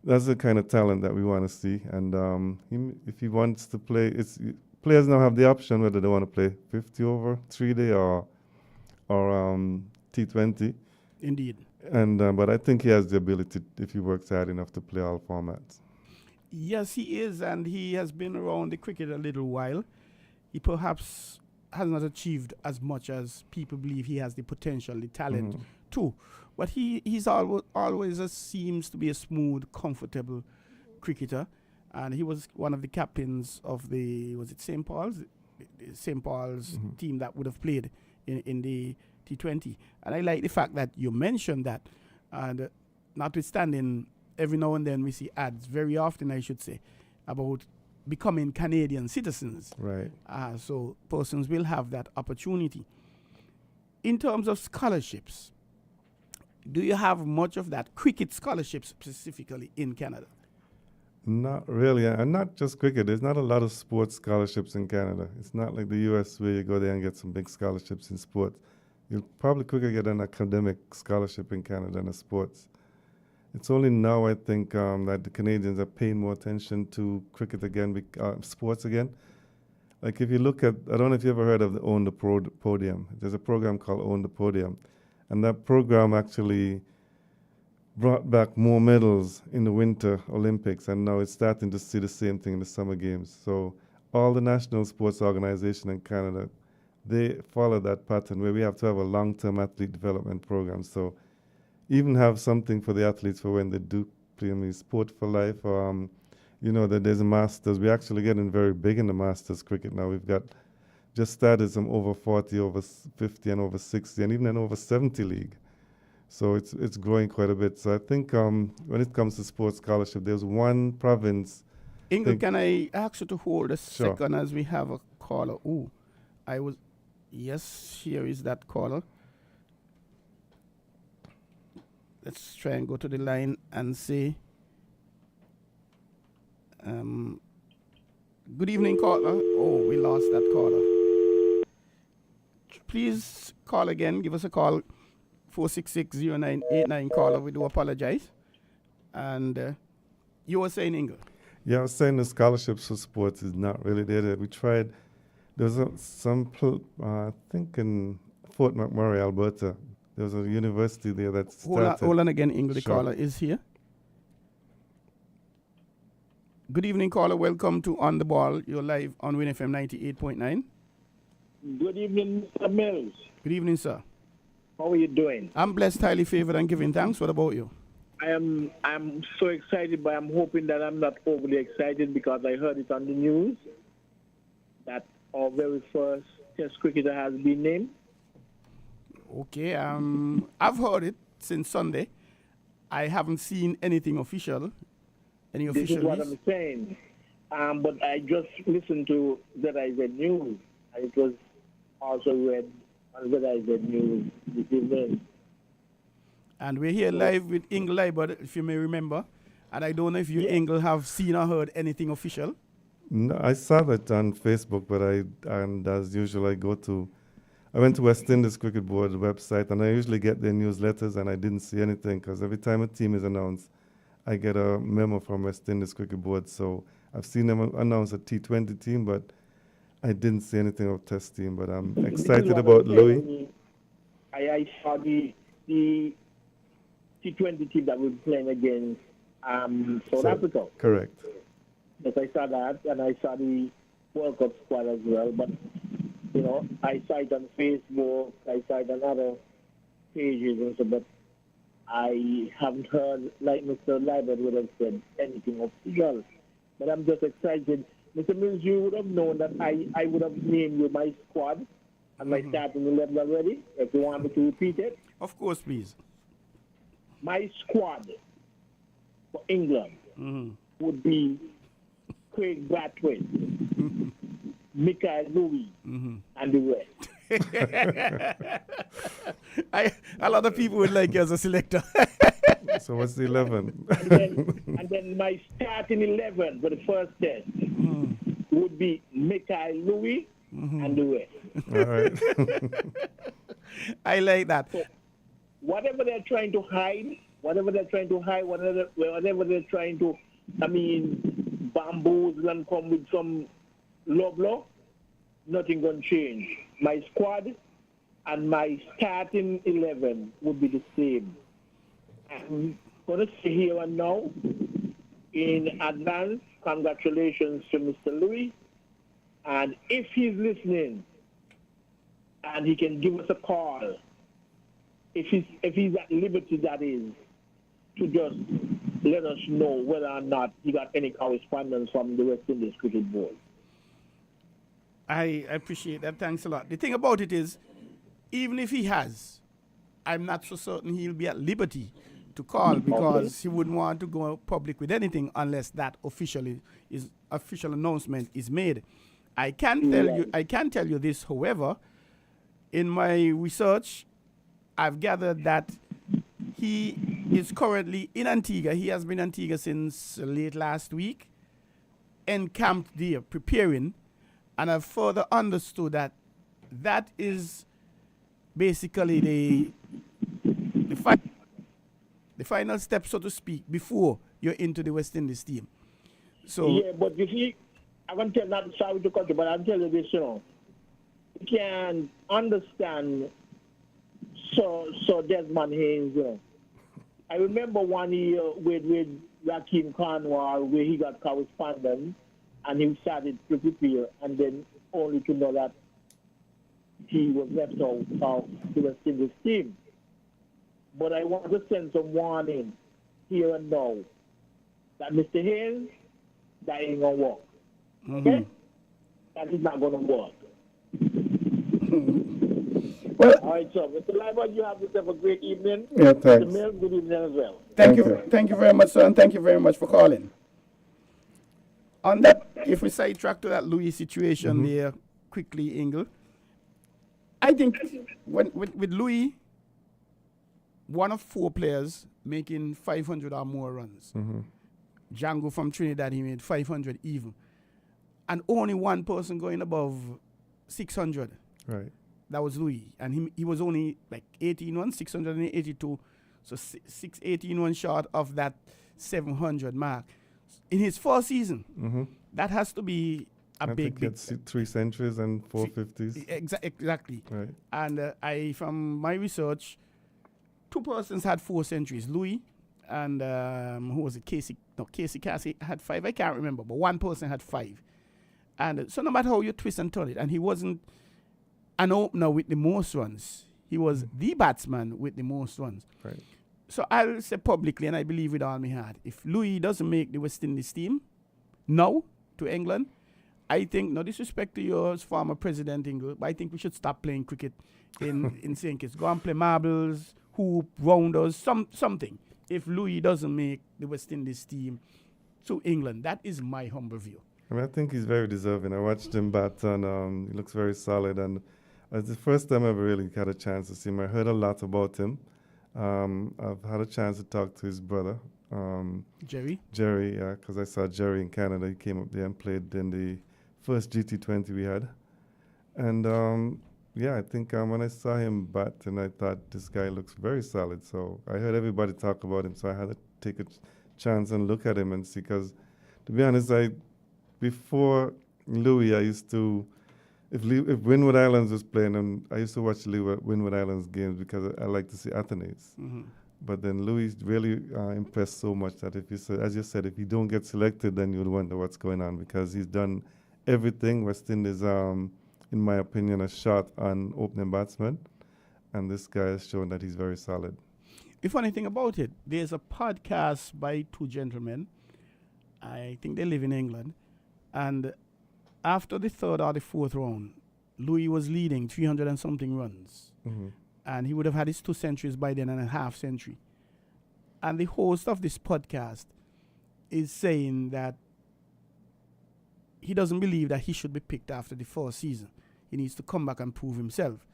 that's the kind of talent that we want to see. And if he wants to play, players now have the option whether they want to play 50 over 3-day or T20. Indeed. And but I think he has the ability, if he works hard enough, to play all formats. Yes, he is, and he has been around the cricket a little while. He perhaps has not achieved as much as people believe he has the potential, the talent too. But he's always seems to be a smooth, comfortable cricketer. And he was one of the captains of was it St. Paul's? St. Paul's team that would have played in the T20. And I like the fact that you mentioned that. And notwithstanding, every now and then we see ads, very often I should say, about becoming Canadian citizens. Right. So persons will have that opportunity. In terms of scholarships, do you have much of that cricket scholarship specifically in Canada? Not really, and not just cricket. There's not a lot of sports scholarships in Canada. It's not like the U.S. where you go there and get some big scholarships in sports. You'll probably quicker get an academic scholarship in Canada than a sports. It's only now, I think, that the Canadians are paying more attention to cricket again, sports again. Like if you look at, I don't know if you ever heard of the Own the Podium. There's a program called Own the Podium. And that program actually brought back more medals in the Winter Olympics, and now it's starting to see the same thing in the Summer Games. So all the national sports organizations in Canada, they follow that pattern where we have to have a long-term athlete development program. So even have something for the athletes for when they do play in the Sport for Life. That there's a Masters. We're actually getting very big in the Masters cricket now. We've got just started some over 40, over 50, and over 60, and even an over 70 league. So it's growing quite a bit. So I think when it comes to sports scholarship, there's one province. Ingle, can I ask you to hold a Sure. second as we have a caller? Yes, here is that caller. Let's try and go to the line and say, good evening, caller. Oh, we lost that caller. Please call again. Give us a call, 466-0989, caller. We do apologize. And you were saying, Ingle? Yeah, I was saying the scholarships for sports is not really there. We tried. There was I think in Fort McMurray, Alberta. There was a university there that started. Hold on again, Ingle. The Sure. caller is here. Good evening, caller. Welcome to On the Ball. You're live on Win FM 98.9. Good evening, Mr. Mills. Good evening, sir. How are you doing? I'm blessed, highly favored, and giving thanks. What about you? I'm so excited, but I'm hoping that I'm not overly excited because I heard it on the news that our very first Test cricketer has been named. Okay, I've heard it since Sunday. I haven't seen anything official. Any This official is what list? I'm saying. But I just listened to ZIZ News, and it was also read on ZIZ News this evening. And we're here live with Ingle Liebert, if you may remember. And I don't know if you, Ingle, have seen or heard anything official. No, I saw that on Facebook, but and as usual, I went to West Indies Cricket Board website, and I usually get their newsletters, and I didn't see anything because every time a team is announced, I get a memo from West Indies Cricket Board. So I've seen them announce a T20 team, but I didn't see anything of Test team. But I'm excited about Louis. I saw the T20 team that we're playing against South Africa. Correct. Yes, I saw that, and I saw the World Cup squad as well. But, I saw it on Facebook, I saw it on other pages and so, but I haven't heard, like Mr. Liebert would have said, anything official. But I'm just excited. Mr. Mills, you would have known that I would have named you my squad and my starting 11 already, if you want me to repeat it. Of course, please. My squad for England would be Craig Bradford, Michael Louis, and the rest. A lot of people would like you as a selector. So what's the 11? And then my starting 11 for the first test would be Michael Louis and the rest. All right. I like that. So whatever they're trying to hide, whatever they're trying to, bamboozle and come with some low blow, nothing gonna change. My squad and my starting 11 would be the same. I'm gonna say here and now, in advance, congratulations to Mr. Louis. And if he's listening, and he can give us a call, if he's at liberty, that is, to just let us know whether or not he got any correspondence from the West Indies Cricket Board. I appreciate that. Thanks a lot. The thing about it is, even if he has, I'm not so certain he'll be at liberty to call because he wouldn't want to go public with anything unless that official announcement is made. I can tell you this, however, in my research, I've gathered that he is currently in Antigua. He has been in Antigua since late last week, encamped there, preparing, and I've further understood that that is basically the final step, so to speak, before you're into the West Indies team. So yeah, but you see, I'm going to tell, not sorry to cut you, but I'll tell you this, you can understand so Desmond Haynes, I remember one year with Rakeem Cornwall where he got correspondence and he started to prepare, and then only to know that he was left out of the West Indies team. But I want to send some warning here and now that Mr. Haynes, that ain't going to work. Okay? That is not going to work. well, all right, so Mr. Libert, you have yourself a great evening. Yeah, thanks. Mr. Mills, good evening as well. thank you very much, sir, and thank you very much for calling. On that, if we sidetrack to that Louis situation there quickly, Ingle, I think with Louis, one of 4 players making 500 or more runs. Django from Trinidad, he made 500 even. And only one person going above 600. Right. That was Louis. And he was only like 18 runs, 682. So 618 runs short of that 700 mark. In his first season, that has to be a big. He had 3 centuries and 4 50s. Exactly. Right. And from my research, 2 persons had 4 centuries. Louis and who was it? Casey had 5. I can't remember, but one person had 5. And so no matter how you twist and turn it, and he wasn't an opener with the most runs. He was the batsman with the most runs. Right. So I'll say publicly, and I believe with all my heart, if Louis doesn't make the West Indies team now to England, I think, no disrespect to yours, former President Ingle, but I think we should stop playing cricket in St. Kitts. Go and play marbles, hoop, rounders, something. If Louis doesn't make the West Indies team to England, that is my humble view. I think he's very deserving. I watched him bat, and he looks very solid. And it's the first time I ever really had a chance to see him. I heard a lot about him. I've had a chance to talk to his brother. Jerry, yeah, because I saw Jerry in Canada. He came up there and played in the first GT20 we had. And I think when I saw him bat, and I thought this guy looks very solid. So I heard everybody talk about him, so I had to take a chance and look at him and see. Because to be honest, before Louis, I used to, if Windward Islands was playing, I used to watch Windward Islands games because I like to see athletes. But then Louis really impressed so much that as you said, if he don't get selected, then you'll wonder what's going on, because he's done everything. West Indies, in my opinion, a shot on opening batsman, and this guy has shown that he's very solid. The funny thing about it, there's a podcast by 2 gentlemen. I think they live in England. And after the 3rd or the 4th round, Louis was leading 300 and something runs. And he would have had his 2 centuries by then and a half century. And the host of this podcast is saying that he doesn't believe that he should be picked after the first season. He needs to come back and prove himself.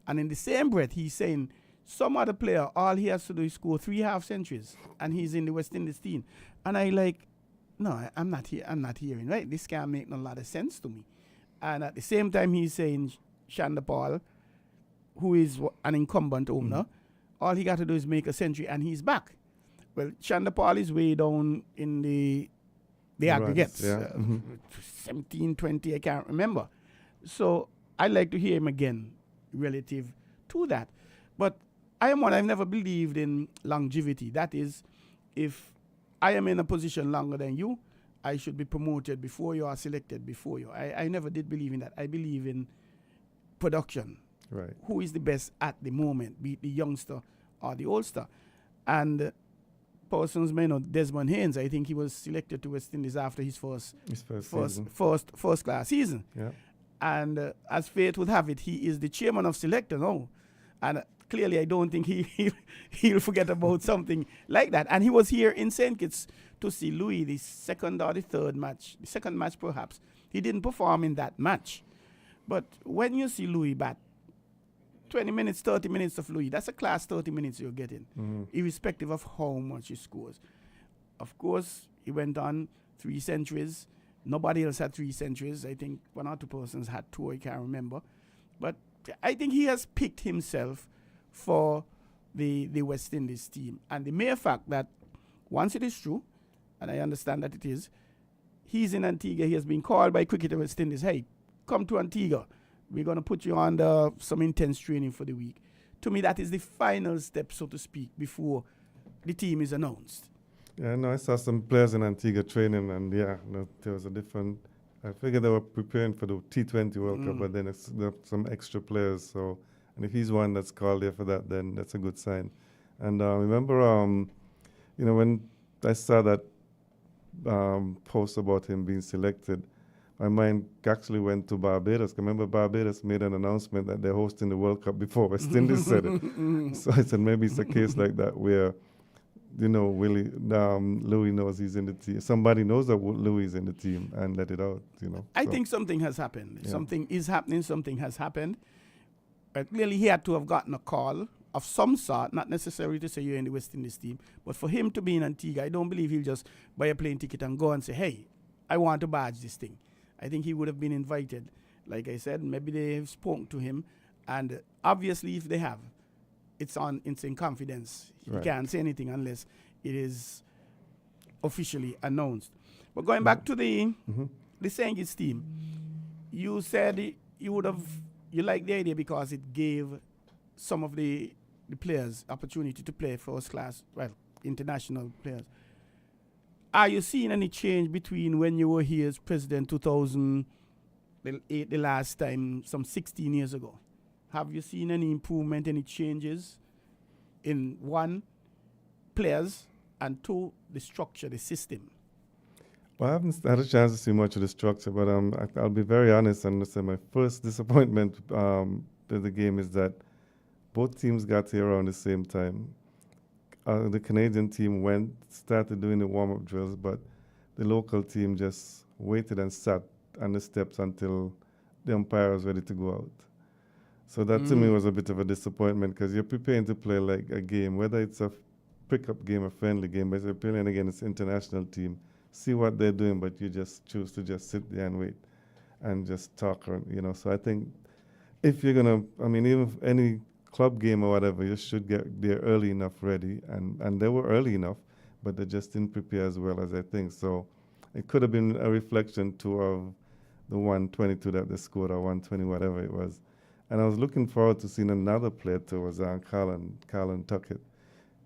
And in the same breath, he's saying some other player, all he has to do is score 3 half centuries, and he's in the West Indies team. And I'm not hearing, right? This can't make a lot of sense to me. And at the same time, he's saying Shanda Paul, who is an incumbent owner, all he got to do is make a century and he's back. Well, Shanda Paul is way down in the aggregates. 17, 20, I can't remember. So I like to hear him again relative to that. But I've never believed in longevity. That is, if I am in a position longer than you, I should be promoted before you or selected before you. I never did believe in that. I believe in production. Right. Who is the best at the moment, be it the youngster or the oldster. And persons may know Desmond Haynes, I think he was selected to West Indies after his first class season. Yeah. And as fate would have it, he is the chairman of selector now. And clearly I don't think he'll forget about something like that. And he was here in St. Kitts to see Louis, the second or the third match, the second match perhaps. He didn't perform in that match. But when you see Louis bat, 20 minutes, 30 minutes of Louis, that's a class 30 minutes you're getting, irrespective of how much he scores. Of course, he went on 3 centuries. Nobody else had 3 centuries. I think 1 or 2 persons had 2, I can't remember. But I think he has picked himself for the West Indies team. And the mere fact that once it is true, and I understand that it is, he's in Antigua, he has been called by Cricket West Indies, hey, come to Antigua. We're going to put you under some intense training for the week. To me, that is the final step, so to speak, before the team is announced. Yeah, no, I saw some players in Antigua training, and there was a different. I figured they were preparing for the T20 World Cup, but then there are some extra players. So, and if he's one that's called there for that, then that's a good sign. And remember, when I saw that post about him being selected, my mind actually went to Barbados. Remember, Barbados made an announcement that they're hosting the World Cup before West Indies said it. So I said maybe it's a case like that where, Louis knows he's in the team. Somebody knows that Louis is in the team and let it out, I think something has happened. Yeah. Something is happening. Something has happened. Clearly, he had to have gotten a call of some sort, not necessarily to say you're in the West Indies team, but for him to be in Antigua, I don't believe he'll just buy a plane ticket and go and say, hey, I want to badge this thing. I think he would have been invited. Like I said, maybe they have spoken to him. And obviously, if they have, it's in confidence. Right. He can't say anything unless it is officially announced. But going back to the St. Kitts team, you said you liked the idea because it gave some of the players opportunity to play international players. Are you seeing any change between when you were here as president 2008, the last time, some 16 years ago? Have you seen any improvement, any changes in 1, players, and 2, the structure, the system? Well, I haven't had a chance to see much of the structure, but I'll be very honest and say my first disappointment with the game is that both teams got here around the same time. The Canadian team started doing the warm-up drills, but the local team just waited and sat on the steps until the umpire was ready to go out. So that to me was a bit of a disappointment because you're preparing to play like a game, whether it's a pick-up game or friendly game, but you're playing against an international team. See what they're doing, but you just choose to just sit there and wait and just talk. So I think if you're going to, even if any club game or whatever, you should get there early enough ready. And they were early enough, but they just didn't prepare as well as I think. So it could have been a reflection too of the 122 that they scored or 120, whatever it was. And I was looking forward to seeing another player too, was Carlin Tuckett,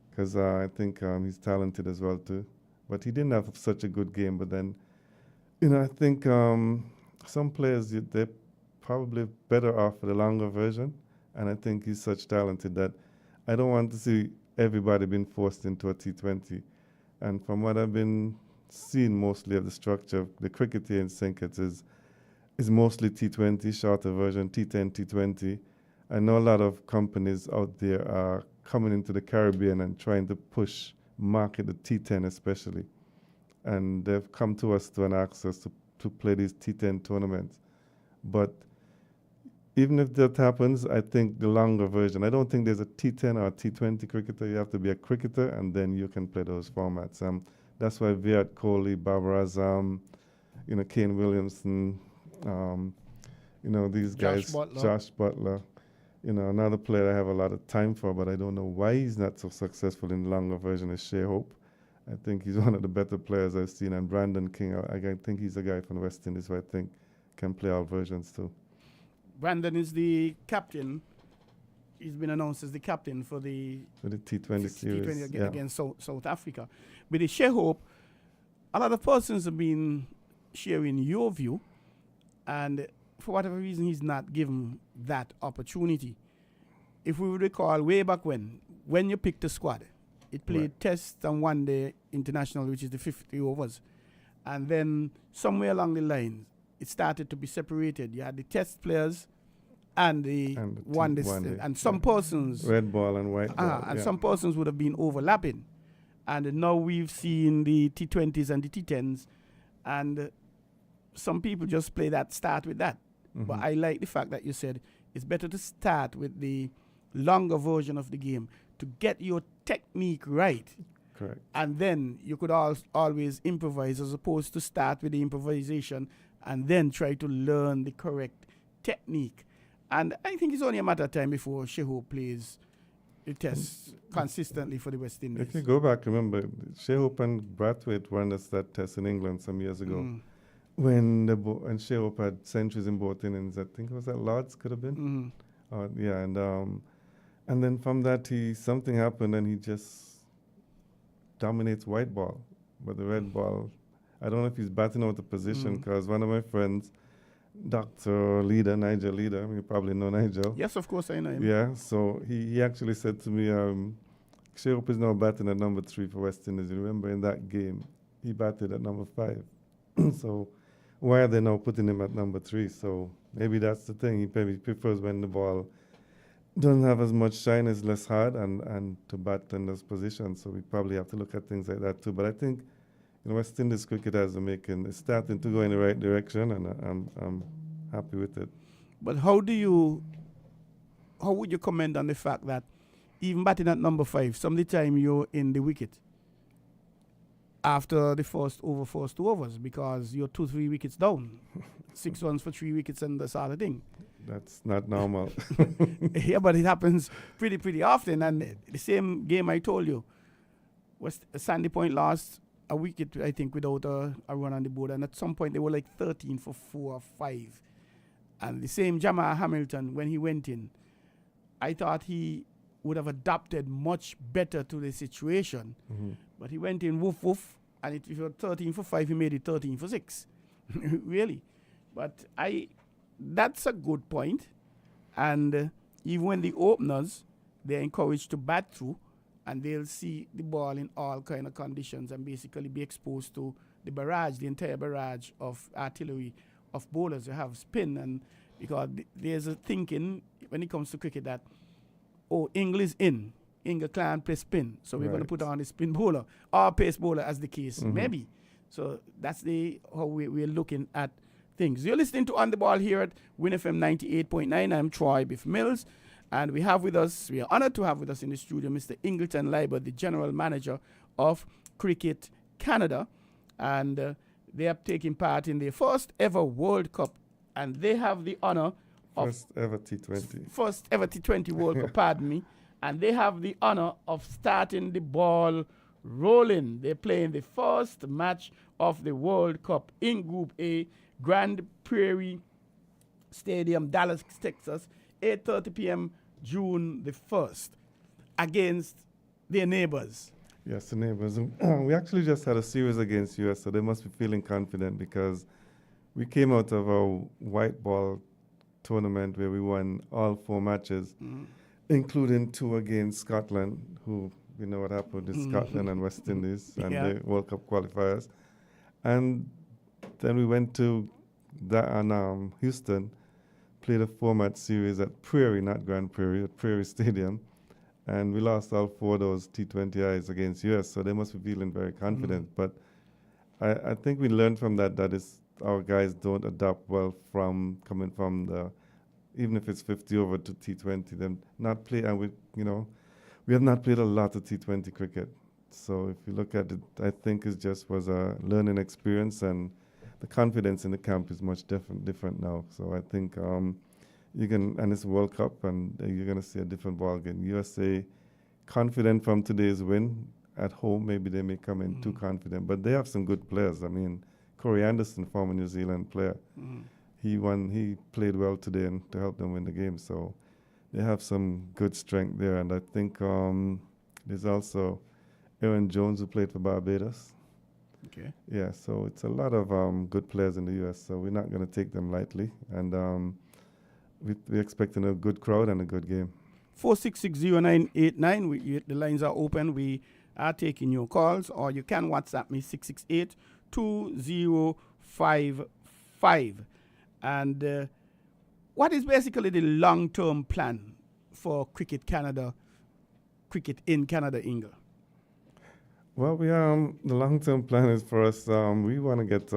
because I think he's talented as well too. But he didn't have such a good game. But then, I think some players, they're probably better off for the longer version. And I think he's such talented that I don't want to see everybody being forced into a T20. And from what I've been seeing mostly of the structure, the cricket here in St. Kitts is mostly T20, shorter version, T10, T20. I know a lot of companies out there are coming into the Caribbean and trying to market the T10 especially. And they've come to us to ask us to to play these T10 tournaments. But even if that happens, I think the longer version, I don't think there's a T10 or a T20 cricketer. You have to be a cricketer, and then you can play those formats. That's why Virat Kohli, Babar Azam, Kane Williamson, these guys, Josh Butler, another player I have a lot of time for, but I don't know why he's not so successful in the longer version is Shea Hope. I think he's one of the better players I've seen, and Brandon King, I think he's a guy from West Indies who I think can play all versions too. Brandon is the captain. He's been announced as the captain for the T20 series against South Africa. With the Shea Hope, a lot of persons have been sharing your view, and for whatever reason, he's not given that opportunity. If we recall way back when you picked the squad, it played test and one day international, which is the 50 overs. And then somewhere along the line, it started to be separated. You had the test players and the one day. And some persons... Red ball and white ball. And some persons would have been overlapping. And now we've seen the T20s and the T10s. And some people just play that, start with that. Mm-hmm. But I like the fact that you said it's better to start with the longer version of the game to get your technique right. Correct. And then you could always improvise, as opposed to start with the improvisation and then try to learn the correct technique. And I think it's only a matter of time before Shea Hope plays the test consistently for the West Indies. If you go back, remember, Shea Hope and Brathwaite won us that test in England some years ago. When Shea Hope had centuries in both innings. I think it was at Lords, could have been. And then from that, something happened and he just dominates white ball. But the red ball, I don't know if he's batting out the position, because one of my friends, Dr. Leader, Nigel Leader, you probably know Nigel. Yes, of course I know him. Yeah, so he actually said to me, Shea Hope is now batting at number 3 for West Indies. You remember in that game, he batted at number 5. So why are they now putting him at number 3? So maybe that's the thing. He maybe prefers when the ball doesn't have as much shine, is less hard, and to bat in those positions. So we probably have to look at things like that too. But I think West Indies cricket is starting to go in the right direction, and I'm happy with it. But how would you comment on the fact that even batting at number 5, some of the time you're in the wicket after the first 2 overs, because you're 2-3 wickets down, 6 runs for 3 wickets and that sort of thing. That's not normal. Yeah, but it happens pretty often. And the same game I told you, Sandy Point lost a wicket, I think, without a run on the board. And at some point, they were like 13 for 4 or 5. And the same Jamal Hamilton, when he went in, I thought he would have adapted much better to the situation. But he went in woof woof, and if you're 13 for 5, he made it 13 for 6. Really. But that's a good point. And even when the openers, they're encouraged to bat through, and they'll see the ball in all kind of conditions and basically be exposed to the entire barrage of artillery of bowlers who have spin. And because there's a thinking when it comes to cricket that, Ingle is in. Ingle can't play spin, so we're going to put on the spin bowler or pace bowler, as the case may be. So that's how we're looking at things. You're listening to On the Ball here at Win FM 98.9. I'm Troy Biff Mills, and we are honored to have with us in the studio Mr. Ingleton Leiber, the General Manager of Cricket Canada, and they are taking part in the first ever World Cup, and they have the honor of First ever T20 World Cup, pardon me, and they have the honor of starting the ball rolling. They're playing the first match of the World Cup in Group A, Grand Prairie Stadium, Dallas, Texas, 8:30 p.m. June the 1st, against their neighbors. Yes, the neighbors. We actually just had a series against US, so they must be feeling confident, because we came out of a white ball tournament where we won all 4 matches, including 2 against Scotland, who we know what happened with Scotland and West Indies and the World Cup qualifiers. And then we went to Houston, played a 4-match series at Prairie, not Grand Prairie, at Prairie Stadium. And we lost all 4 of those T20Is against US, so they must be feeling very confident. But I think we learned from that it's our guys don't adapt well from coming from the, even if it's 50 over to T20, then not play, and we have not played a lot of T20 cricket. So if you look at it, I think it just was a learning experience, and the confidence in the camp is much different now. So I think and it's World Cup, and you're going to see a different ball game. USA confident from today's win at home. Maybe they may come in too confident, but they have some good players. I mean, Corey Anderson, former New Zealand player, he played well today and to help them win the game. So they have some good strength there, and I think there's also Aaron Jones, who played for Barbados. Okay. Yeah, so it's a lot of good players in the US, so we're not going to take them lightly, and we're expecting a good crowd and a good game. 4660989. The lines are open. We are taking your calls, or you can WhatsApp me 668-2055. And what is basically the long-term plan for Cricket in Canada, Ingle? Well, the long-term plan is for us. We want to get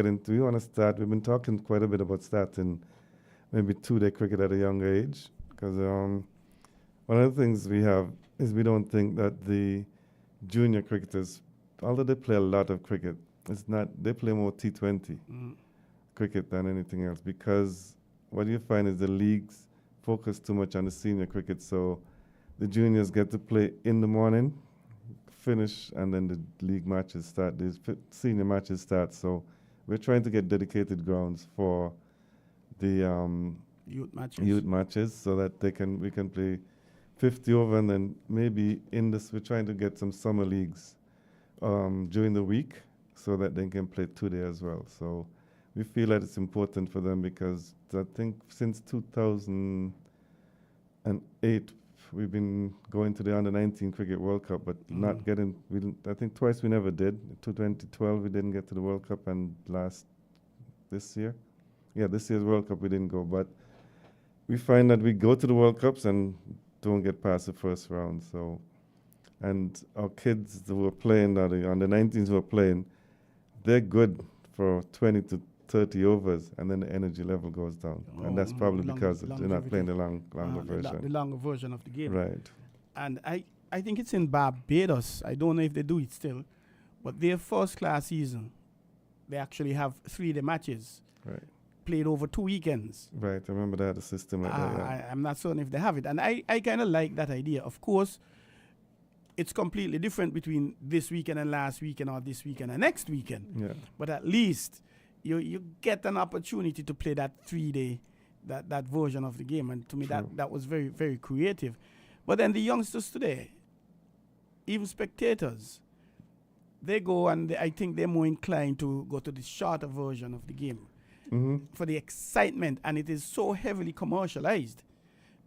into. We want to start. We've been talking quite a bit about starting maybe two-day cricket at a younger age, because one of the things we have is we don't think that the junior cricketers, although they play a lot of cricket, they play more T20 cricket than anything else, because what you find is the leagues focus too much on the senior cricket, so the juniors get to play in the morning, finish, and then the league matches start, the senior matches start. So we're trying to get dedicated grounds for the youth matches, so that we can play 50 over, and then maybe we're trying to get some summer leagues during the week, so that they can play 2 days as well. So we feel that it's important for them, because I think since 2008 we've been going to the Under-19 Cricket World Cup, but not getting. I think twice we never did. In 2012 we didn't get to the World Cup, and this year's World Cup we didn't go. But we find that we go to the World Cups and don't get past the first round. So, and our kids who are playing, the Under-19s who are playing, they're good for 20 to 30 overs, and then the energy level goes down. And that's probably because they're not playing the longer version. The longer version of the game. Right. And I think it's in Barbados. I don't know if they do it still, but their first class season, they actually have 3-day matches. Right. Played over 2 weekends. Right, I remember that, a system like that. Yeah. I'm not certain if they have it. And I kind of like that idea. Of course, it's completely different between this weekend and last weekend, or this weekend and next weekend. Yeah. But at least you get an opportunity to play that 3-day, that version of the game. And to me, that was very, very creative. But then the youngsters today, even spectators, they go and I think they're more inclined to go to the shorter version of the game. For the excitement, and it is so heavily commercialized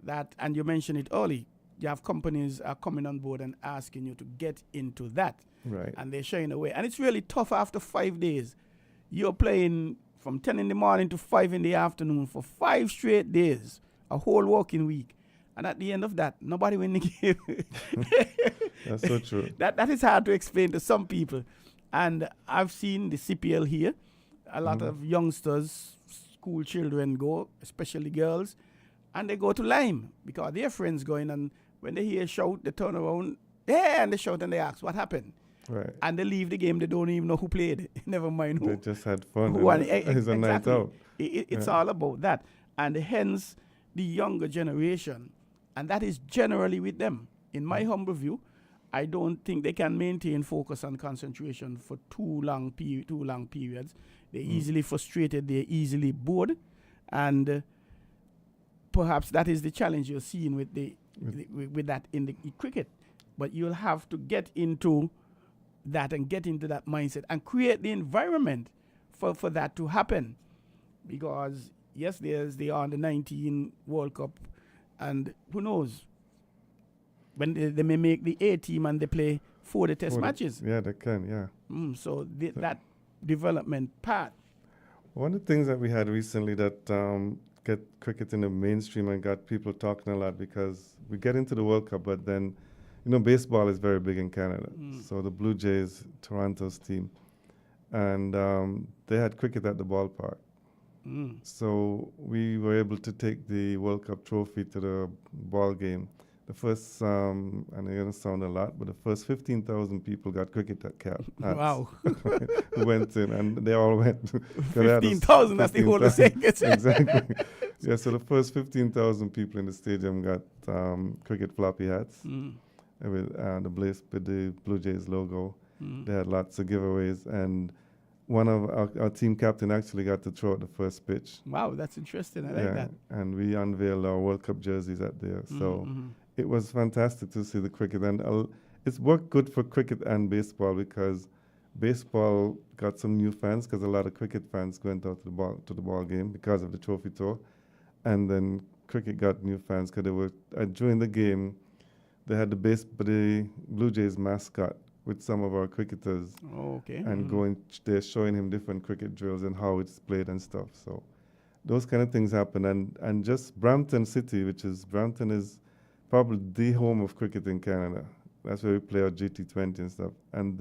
that, and you mentioned it early, you have companies are coming on board and asking you to get into that. Right. And they're showing away. And it's really tough after 5 days. You're playing from 10 in the morning to 5 in the afternoon for 5 straight days, a whole working week. And at the end of that, nobody win the game. That's so true. That is hard to explain to some people. And I've seen the CPL here. A lot of youngsters, school children go, especially girls, and they go to Lime because their friends going, and when they hear a shout, they turn around, and they shout and they ask, what happened? Right. And they leave the game, they don't even know who played. Never mind who. They just had fun. It's a night out. It's all about that. And hence, the younger generation, and that is generally with them. In my humble view, I don't think they can maintain focus and concentration for too long periods. They're easily frustrated. They're easily bored, and perhaps that is the challenge you're seeing with that in the cricket. But you'll have to get into that and get into that mindset and create the environment for that to happen. Because yes, there's the Under-19 World Cup, and who knows when they may make the A team and they play 4 test matches. Yeah, they can. Yeah. So that development part. One of the things that we had recently that get cricket in the mainstream and got people talking a lot, because we get into the World Cup, but then, baseball is very big in Canada. So the Blue Jays, Toronto's team, and they had cricket at the ballpark. Mm. So we were able to take the World Cup trophy to the ball game. The first, and it's going to sound a lot, but the first 15,000 people got cricket hats. Wow. Who went in, and they all went. 15,000, that's the whole 15,000. thing. Exactly. Yeah, so the first 15,000 people in the stadium got cricket floppy hats Mm. with the Blue Jays logo. Mm. They had lots of giveaways, and one of our team captain actually got to throw out the first pitch. Wow, that's interesting. I like that. And we unveiled our World Cup jerseys at there. So Mhm. it was fantastic to see the cricket, and it's worked good for cricket and baseball because baseball got some new fans because a lot of cricket fans went out to the ball game because of the trophy tour, and then cricket got new fans because they were during the game. They had the Blue Jays mascot with some of our cricketers Oh, okay. and they're showing him different cricket drills and how it's played and stuff. So those kind of things happen, and just Brampton City, Brampton is probably the home of cricket in Canada. That's where we play our GT20 and stuff. And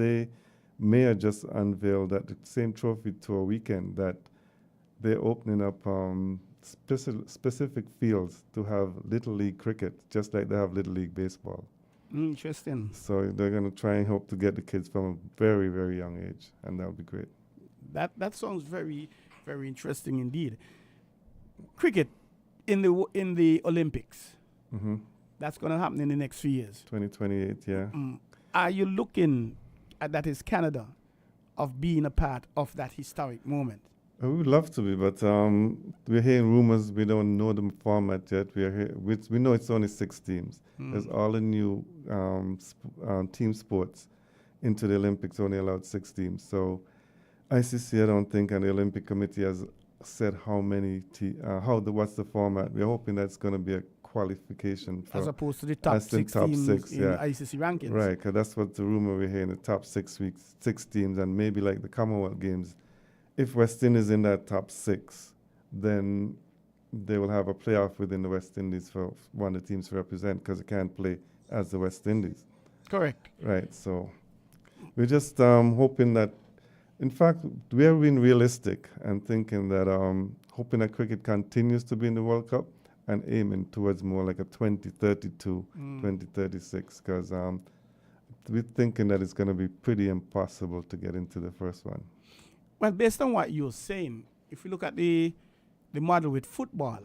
Mayor just unveiled that the same trophy tour weekend that they're opening up specific fields to have Little League cricket, just like they have Little League baseball. Interesting. So they're going to try and hope to get the kids from a very, very young age, and that'll be great. That sounds very, very interesting indeed. Cricket in the Olympics. Mm-hmm. That's going to happen in the next few years. 2028, yeah. Are you looking at that as Canada of being a part of that historic moment? We would love to be, but we're hearing rumors. We don't know the format yet. We know it's only 6 teams. There's all the new team sports into the Olympics only allowed 6 teams. So ICC, I don't think, and the Olympic Committee has said what's the format. We're hoping that's going to be a qualification for as opposed to the top 6 teams in ICC rankings. Right, because that's what the rumor we're hearing, the top 6 teams, and maybe like the Commonwealth Games. If West Indies in that top 6, then they will have a playoff within the West Indies for one of the teams to represent because it can't play as the West Indies. Correct. Right, so we're just hoping that, in fact, we are being realistic and thinking that, hoping that cricket continues to be in the World Cup and aiming towards more like a 2032, 2036, because we're thinking that it's going to be pretty impossible to get into the first one. Well, based on what you're saying, if you look at the model with football,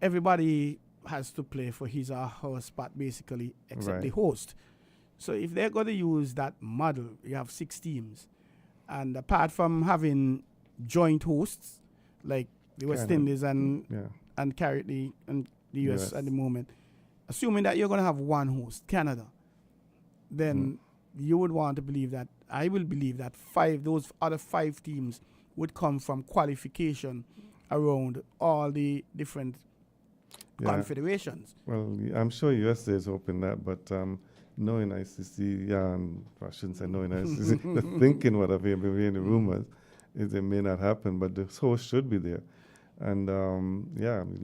everybody has to play for his or her spot, basically, except the host. So if they're going to use that model, you have 6 teams. And apart from having joint hosts, like the West Indies and the US at the moment, assuming that you're going to have one host, Canada, then you would want to believe that, I will believe that those other 5 teams would come from qualification around all the different confederations. Well, I'm sure USA is hoping that, but knowing ICC, and I shouldn't say knowing ICC, the thinking what I've been hearing the rumors is it may not happen, but the host should be there. And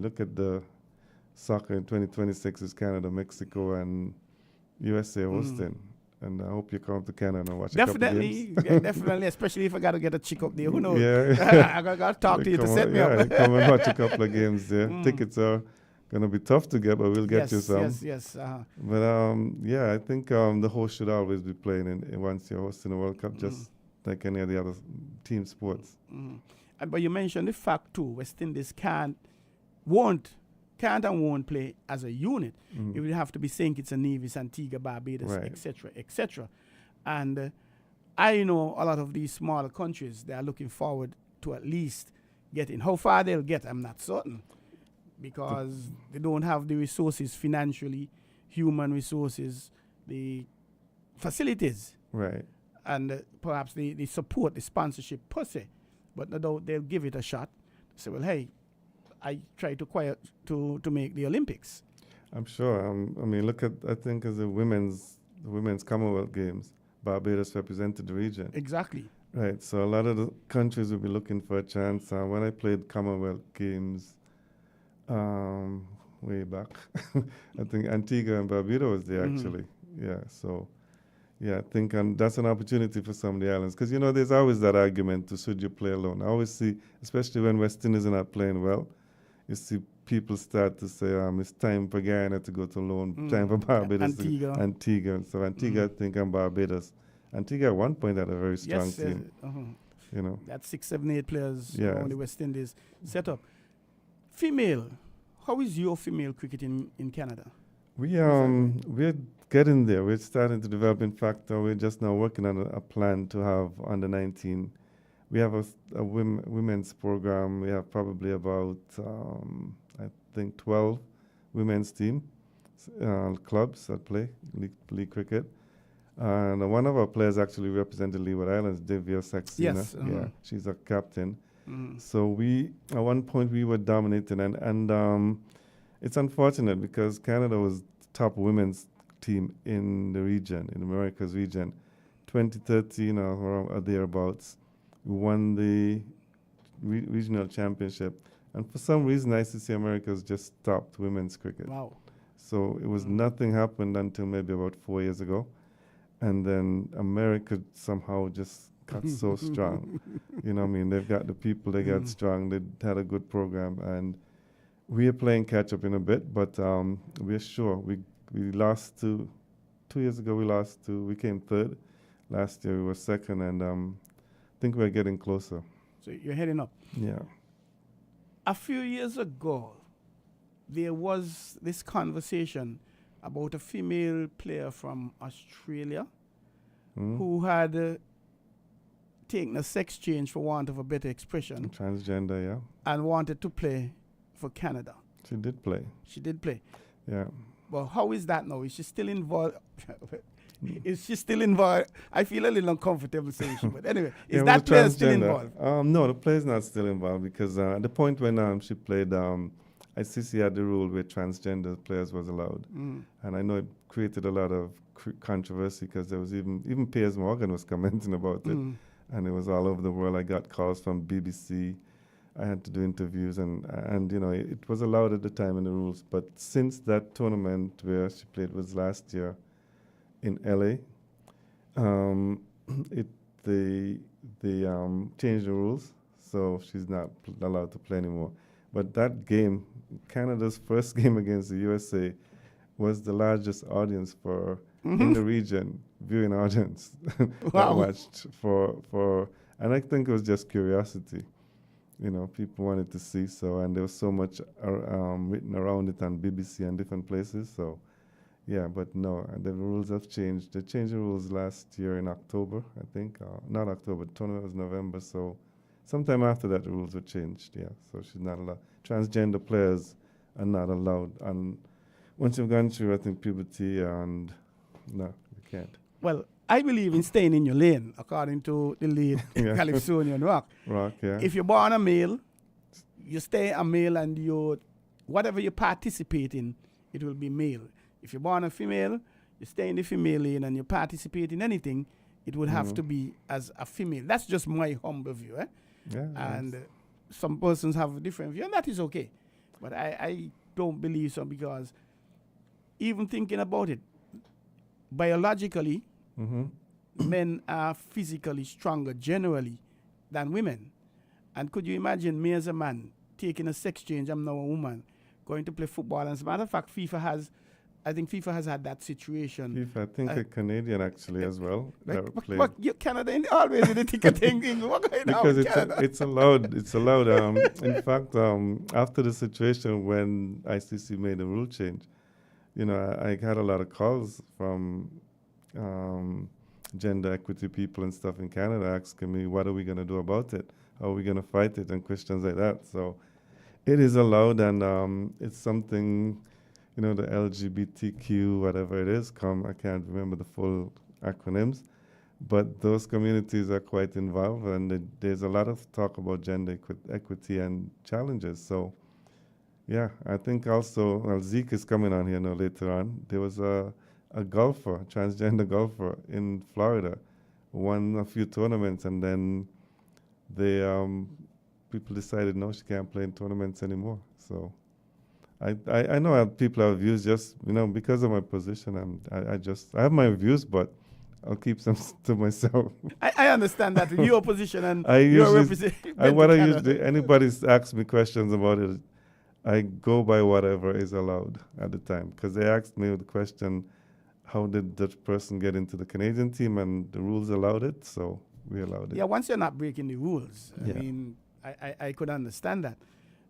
look at the soccer in 2026 is Canada, Mexico, and USA hosting. And I hope you come to Canada and watch a couple games. Definitely, especially if I got to get a chick up there. Who knows? Yeah. I got to talk to you to set me up. Come and watch a couple of games there. Tickets are going to be tough to get, but we'll get you some. Yes. But I think the host should always be playing once you're hosting a World Cup, just like any of the other team sports. But you mentioned the fact too, West Indies won't play as a unit. It would have to be St. Kitts and Nevis, Antigua, Barbados, etc. And I know a lot of these smaller countries, they are looking forward to at least getting. How far they'll get, I'm not certain, because they don't have the resources financially, human resources, the facilities, and perhaps the support, the sponsorship per se. But no doubt they'll give it a shot. Say, well, hey, I try to make the Olympics. I'm sure. I think as the women's Commonwealth Games, Barbados represented the region. Exactly. Right. So a lot of the countries will be looking for a chance. When I played Commonwealth Games way back, I think Antigua and Barbados was there actually. Yeah. So, Yeah, I think that's an opportunity for some of the islands because there's always that argument to should you play alone. I always see, especially when West Indies are not playing well, you see people start to say, it's time for Guyana to go to loan, time for Barbados Antigua. to Antigua. So Antigua, I think, and Barbados. Antigua at one point had a very strong Yes, team. that's 6, 7, 8 players Yeah. on the West Indies set up. Female, how is your female cricket in Canada? We're getting there. We're starting to develop. In fact, we're just now working on a plan to have under 19. We have a women's program. We have probably about I think 12 women's team clubs that play league cricket. And one of our players actually represented Leeward Islands, Divya Saxena. Yes, Yeah, she's a captain. Mm. So at one point we were dominating, and it's unfortunate because Canada was the top women's team in the region, in America's region. 2013 or thereabouts, we won the regional championship, and for some reason ICC Americas just stopped women's cricket. Wow. So it was nothing happened until maybe about 4 years ago, and then America somehow just got so strong. They've got the people, they got strong, they had a good program, and we are playing catch up in a bit, but we're sure. We lost 2 years ago, we came third. Last year we were second, and I think we're getting closer. So you're heading up. Yeah. A few years ago, there was this conversation about a female player from Australia who had taken a sex change, for want of a better expression, Transgender, yeah. and wanted to play for Canada. She did play. She did play. Yeah. Well, how is that now? Is she still involved? Is she still involved? I feel a little uncomfortable saying she, but anyway, is that player still involved? No, the player's not still involved because at the point when she played, ICC had the rule where transgender players was allowed. And I know it created a lot of controversy because there was even Piers Morgan was commenting about it. And it was all over the world. I got calls from BBC. I had to do interviews, and it was allowed at the time in the rules. But since that tournament where she played was last year in LA, they changed the rules, so she's not allowed to play anymore. But that game, Canada's first game against the USA, was the largest audience in the region, viewing audience that watched for, and I think it was just curiosity. People wanted to see, and there was so much written around it on BBC and different places. So, yeah, but no, the rules have changed. They changed the rules last year in October, I think. Not October, the tournament was November. So, sometime after that, the rules were changed. Yeah, so she's not allowed. Transgender players are not allowed. And once you've gone through, I think, puberty, and no, you can't. Well, I believe in staying in your lane, according to the late Calypsonian Rock. Rock, yeah. If you're born a male, you stay a male, and whatever you participate in, it will be male. If you're born a female, you stay in the female lane, and you participate in anything, it would have to be as a female. That's just my humble view. Yeah, and some persons have a different view, and that is okay. But I don't believe so, because even thinking about it, biologically, men are physically stronger generally than women. And could you imagine me as a man taking a sex change, I'm now a woman, going to play football? And as a matter of fact, I think FIFA has had that situation. FIFA, I think a Canadian actually as well. But Canada always in the thick of things. What going on with Canada? It's allowed. It's allowed. In fact, after the situation when ICC made a rule change, I had a lot of calls from gender equity people and stuff in Canada asking me, what are we going to do about it? How are we going to fight it? And questions like that. So it is allowed, and it's something, the LGBTQ, whatever it is, I can't remember the full acronyms, but those communities are quite involved, and there's a lot of talk about gender equity and challenges. So, yeah, I think also, Zeke is coming on here now later on. There was a transgender golfer in Florida, won a few tournaments, and then people decided, no, she can't play in tournaments anymore. So I know people have views, just because of my position. I have my views, but I'll keep some to myself. I understand that with your position and I your usually, representation. what I usually, anybody's asked me questions about it, I go by whatever is allowed at the time. Because they asked me the question, how did that person get into the Canadian team? And the rules allowed it, so we allowed it. Yeah, once you're not breaking the rules, Yeah. I mean, I could understand that.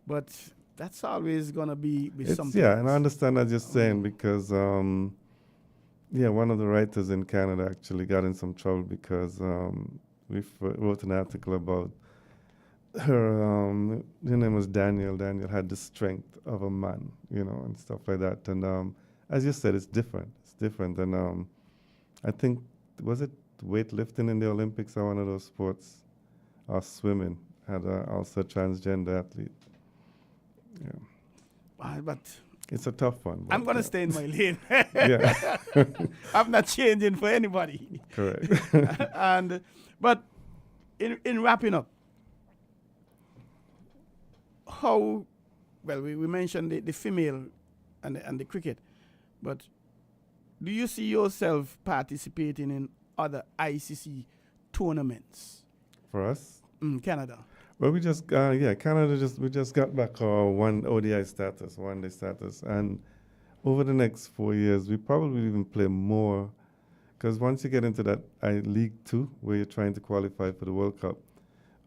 But that's always going to be It's, something. yeah, and I else. understand that you're saying because, yeah, one of the writers in Canada actually got in some trouble because we wrote an article about her name was Daniel. Daniel had the strength of a man, you know, and stuff like that. And as you said, it's different. It's different. And I think, was it weightlifting in the Olympics or one of those sports? Or swimming had also a transgender athlete. Yeah. But It's a tough one. I'm going to yeah. stay in my lane. Yeah, I'm not changing for anybody. correct. But in wrapping up, how, well, we mentioned the female and the cricket, but do you see yourself participating in other ICC tournaments? For us? Canada. Well, we just, Canada we just got back our one ODI status, one day status. And over the next 4 years, we probably even play more. Because once you get into that League 2, where you're trying to qualify for the World Cup,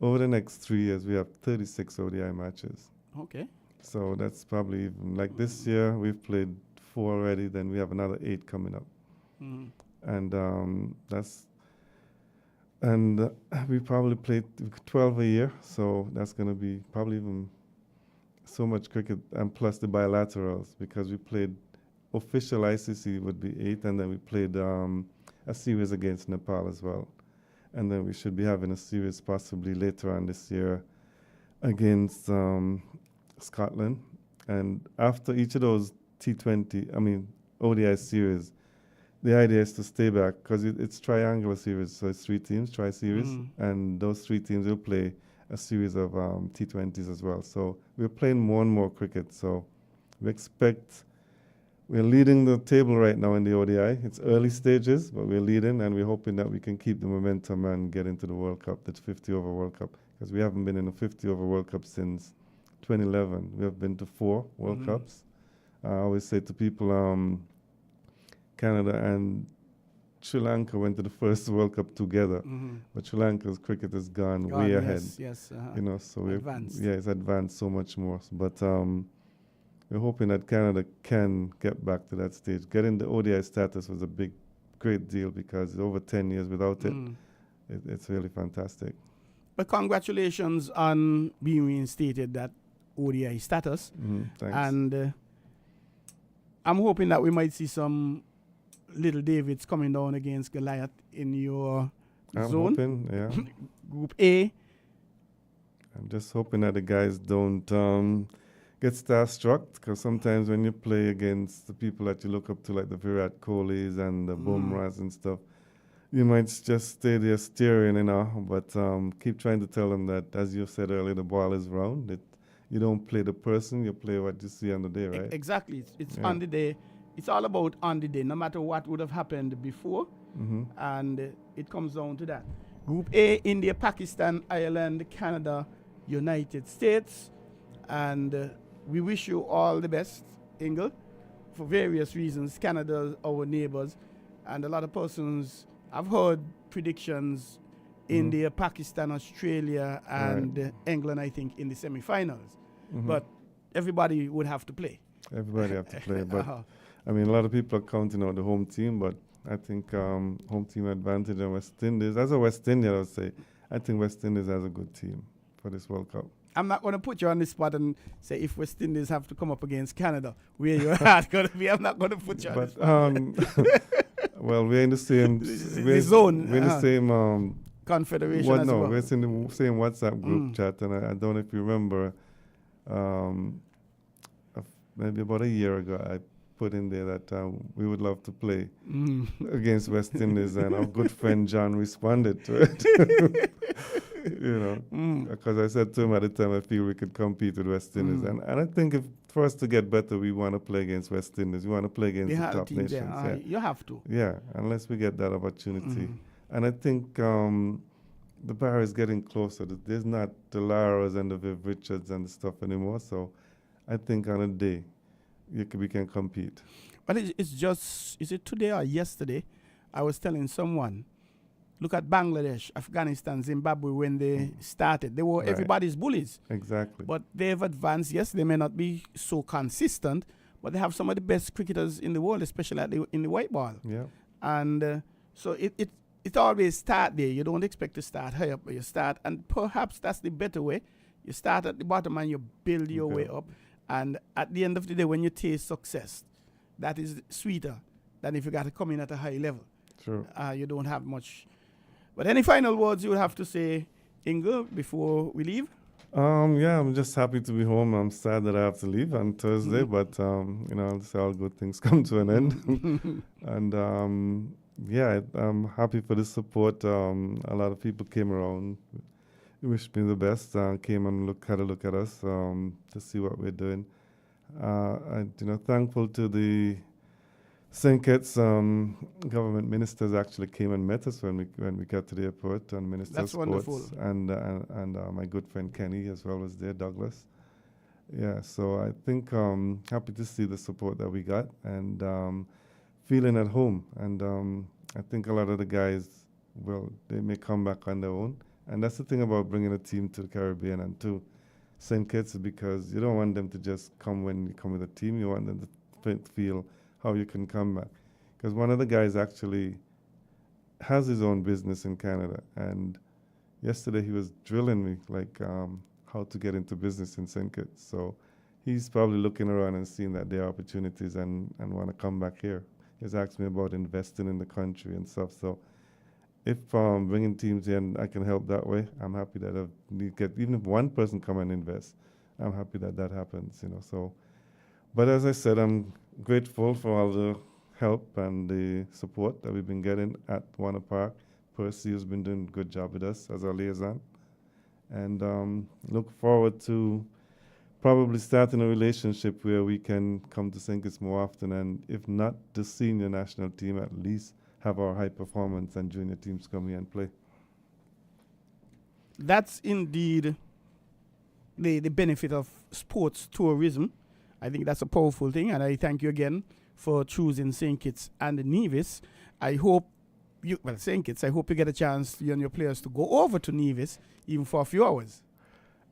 over the next 3 years, we have 36 ODI matches. Okay. So that's probably even, like this year, we've played 4 already, then we have another 8 coming up. Mm. And we probably played 12 a year, so that's going to be probably even so much cricket, and plus the bilaterals, because we played official ICC would be 8, and then we played a series against Nepal as well. And then we should be having a series possibly later on this year against Scotland. And after each of those ODI series, the idea is to stay back because it's triangular series, so it's 3 teams, tri-series, and those 3 teams will play a series of T20s as well. So we're playing more and more cricket. So we're leading the table right now in the ODI. It's early stages, but we're leading, and we're hoping that we can keep the momentum and get into the World Cup, the 50-over World Cup, because we haven't been in a 50-over World Cup since 2011. We have been to 4 World Cups. I always say to people, Canada and Sri Lanka went to the first World Cup together, but Sri Lanka's cricket has gone way ahead. Yes. You know, so Advanced. it's advanced so much more. But we're hoping that Canada can get back to that stage. Getting the ODI status was a great deal because over 10 years without it, it's really fantastic. But congratulations on being reinstated that ODI status. Thanks. And I'm hoping that we might see some little Davids coming down against Goliath in your I'm zone. hoping, yeah. Group A. I'm just hoping that the guys don't get starstruck, because sometimes when you play against the people that you look up to, like the Virat Kohlis and the Bumrahs and stuff, you might just stay there staring, you know, but keep trying to tell them that, as you said earlier, the ball is round. You don't play the person, you play what you see on the day, right? Exactly. It's on the day. It's all about on the day, no matter what would have happened before. And it comes down to that. Group A, India, Pakistan, Ireland, Canada, United States. And we wish you all the best, Ingle, for various reasons. Canada, our neighbors, and a lot of persons, I've heard predictions, India, Pakistan, Australia, and England, I think, in the semi-finals. But everybody would have to play. Everybody have to play, but I mean, a lot of people are counting out the home team, but I think home team advantage on West Indies. As a West Indian, I would say, I think West Indies has a good team for this World Cup. I'm not going to put you on the spot and say if West Indies have to come up against Canada, where you're at going to be. I'm not going to put you on the spot. Well, we're in the same zone. We're in the same confederation as well. We're in the same WhatsApp group chat, and I don't know if you remember, maybe about a year ago, I put in there that we would love to play against West Indies, and our good friend John responded to it. Because I said to him at the time, I feel we could compete with West Indies, and I think if for us to get better, we want to play against West Indies. We want to play against the top nations. Yeah. You have to. Yeah, unless we get that opportunity. And I think the bar is getting closer. There's not the Laras and the Viv Richards and the stuff anymore. So I think on a day, we can compete. But it's just, is it today or yesterday? I was telling someone, look at Bangladesh, Afghanistan, Zimbabwe when they started. They were everybody's bullies. Exactly. But they've advanced. Yes, they may not be so consistent, but they have some of the best cricketers in the world, especially in the white ball. Yeah. And so it always start there. You don't expect to start high up, but you start, and perhaps that's the better way. You start at the bottom and you build your way up. And at the end of the day, when you taste success, that is sweeter than if you got to come in at a high level. Sure. You don't have much. But any final words you would have to say, Ingo, before we leave? Yeah, I'm just happy to be home. I'm sad that I have to leave on Thursday, but I'll say all good things come to an end. And I'm happy for the support. A lot of people came around, wished me the best, came and had a look at us to see what we're doing. I'm thankful to the St. Kitts government ministers actually came and met us when we got to the airport, and Minister of Sports. Wonderful. And my good friend Kenny as well was there, Douglas. Yeah, so I think happy to see the support that we got, and feeling at home. And I think a lot of the guys, well, they may come back on their own. And that's the thing about bringing a team to the Caribbean and to St. Kitts, because you don't want them to just come when you come with a team. You want them to feel how you can come back. Because one of the guys actually has his own business in Canada. And yesterday he was drilling me, like how to get into business in St. Kitts. So he's probably looking around and seeing that there are opportunities and want to come back here. He's asked me about investing in the country and stuff. So if bringing teams in, I can help that way. I'm happy that even if one person come and invest, I'm happy that happens. So, but as I said, I'm grateful for all the help and the support that we've been getting at Warner Park. Percy has been doing a good job with us as our liaison, and look forward to probably starting a relationship where we can come to St. Kitts more often, and if not the senior national team, at least have our high performance and junior teams come here and play. That's indeed the benefit of sports tourism. I think that's a powerful thing, and I thank you again for choosing St. Kitts and Nevis. I hope St. Kitts, I hope you get a chance, you and your players, to go over to Nevis, even for a few hours.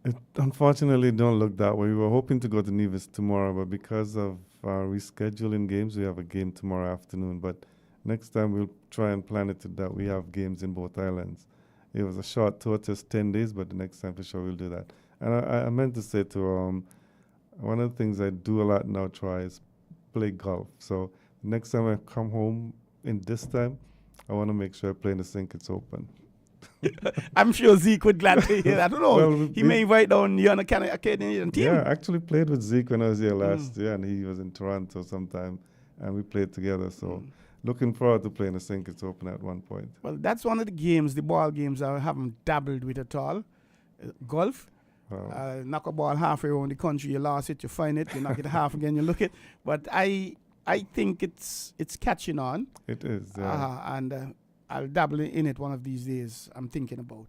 It unfortunately don't look that way. We were hoping to go to Nevis tomorrow, but because of rescheduling games, we have a game tomorrow afternoon. But next time we'll try and plan it that we have games in both islands. It was a short tour, just 10 days, but the next time for sure we'll do that. And I meant to say to one of the things I do a lot now is play golf. So next time I come home in this time, I want to make sure I play in the St. Kitts Open. I'm sure Zeke would glad to hear that. I don't know. Well, he may invite down you on a Canadian team. Yeah, I actually played with Zeke when I was here last year, and he was in Toronto sometime, and we played together. So looking forward to playing the St. Kitts Open at one point. Well, that's one of the games, the ball games I haven't dabbled with at all. Golf. Wow. Knock a ball halfway around the country, you lost it, you find it, you knock it half again, you look it. But I think it's catching on. It is, yeah. And I'll dabble in it one of these days. I'm thinking about.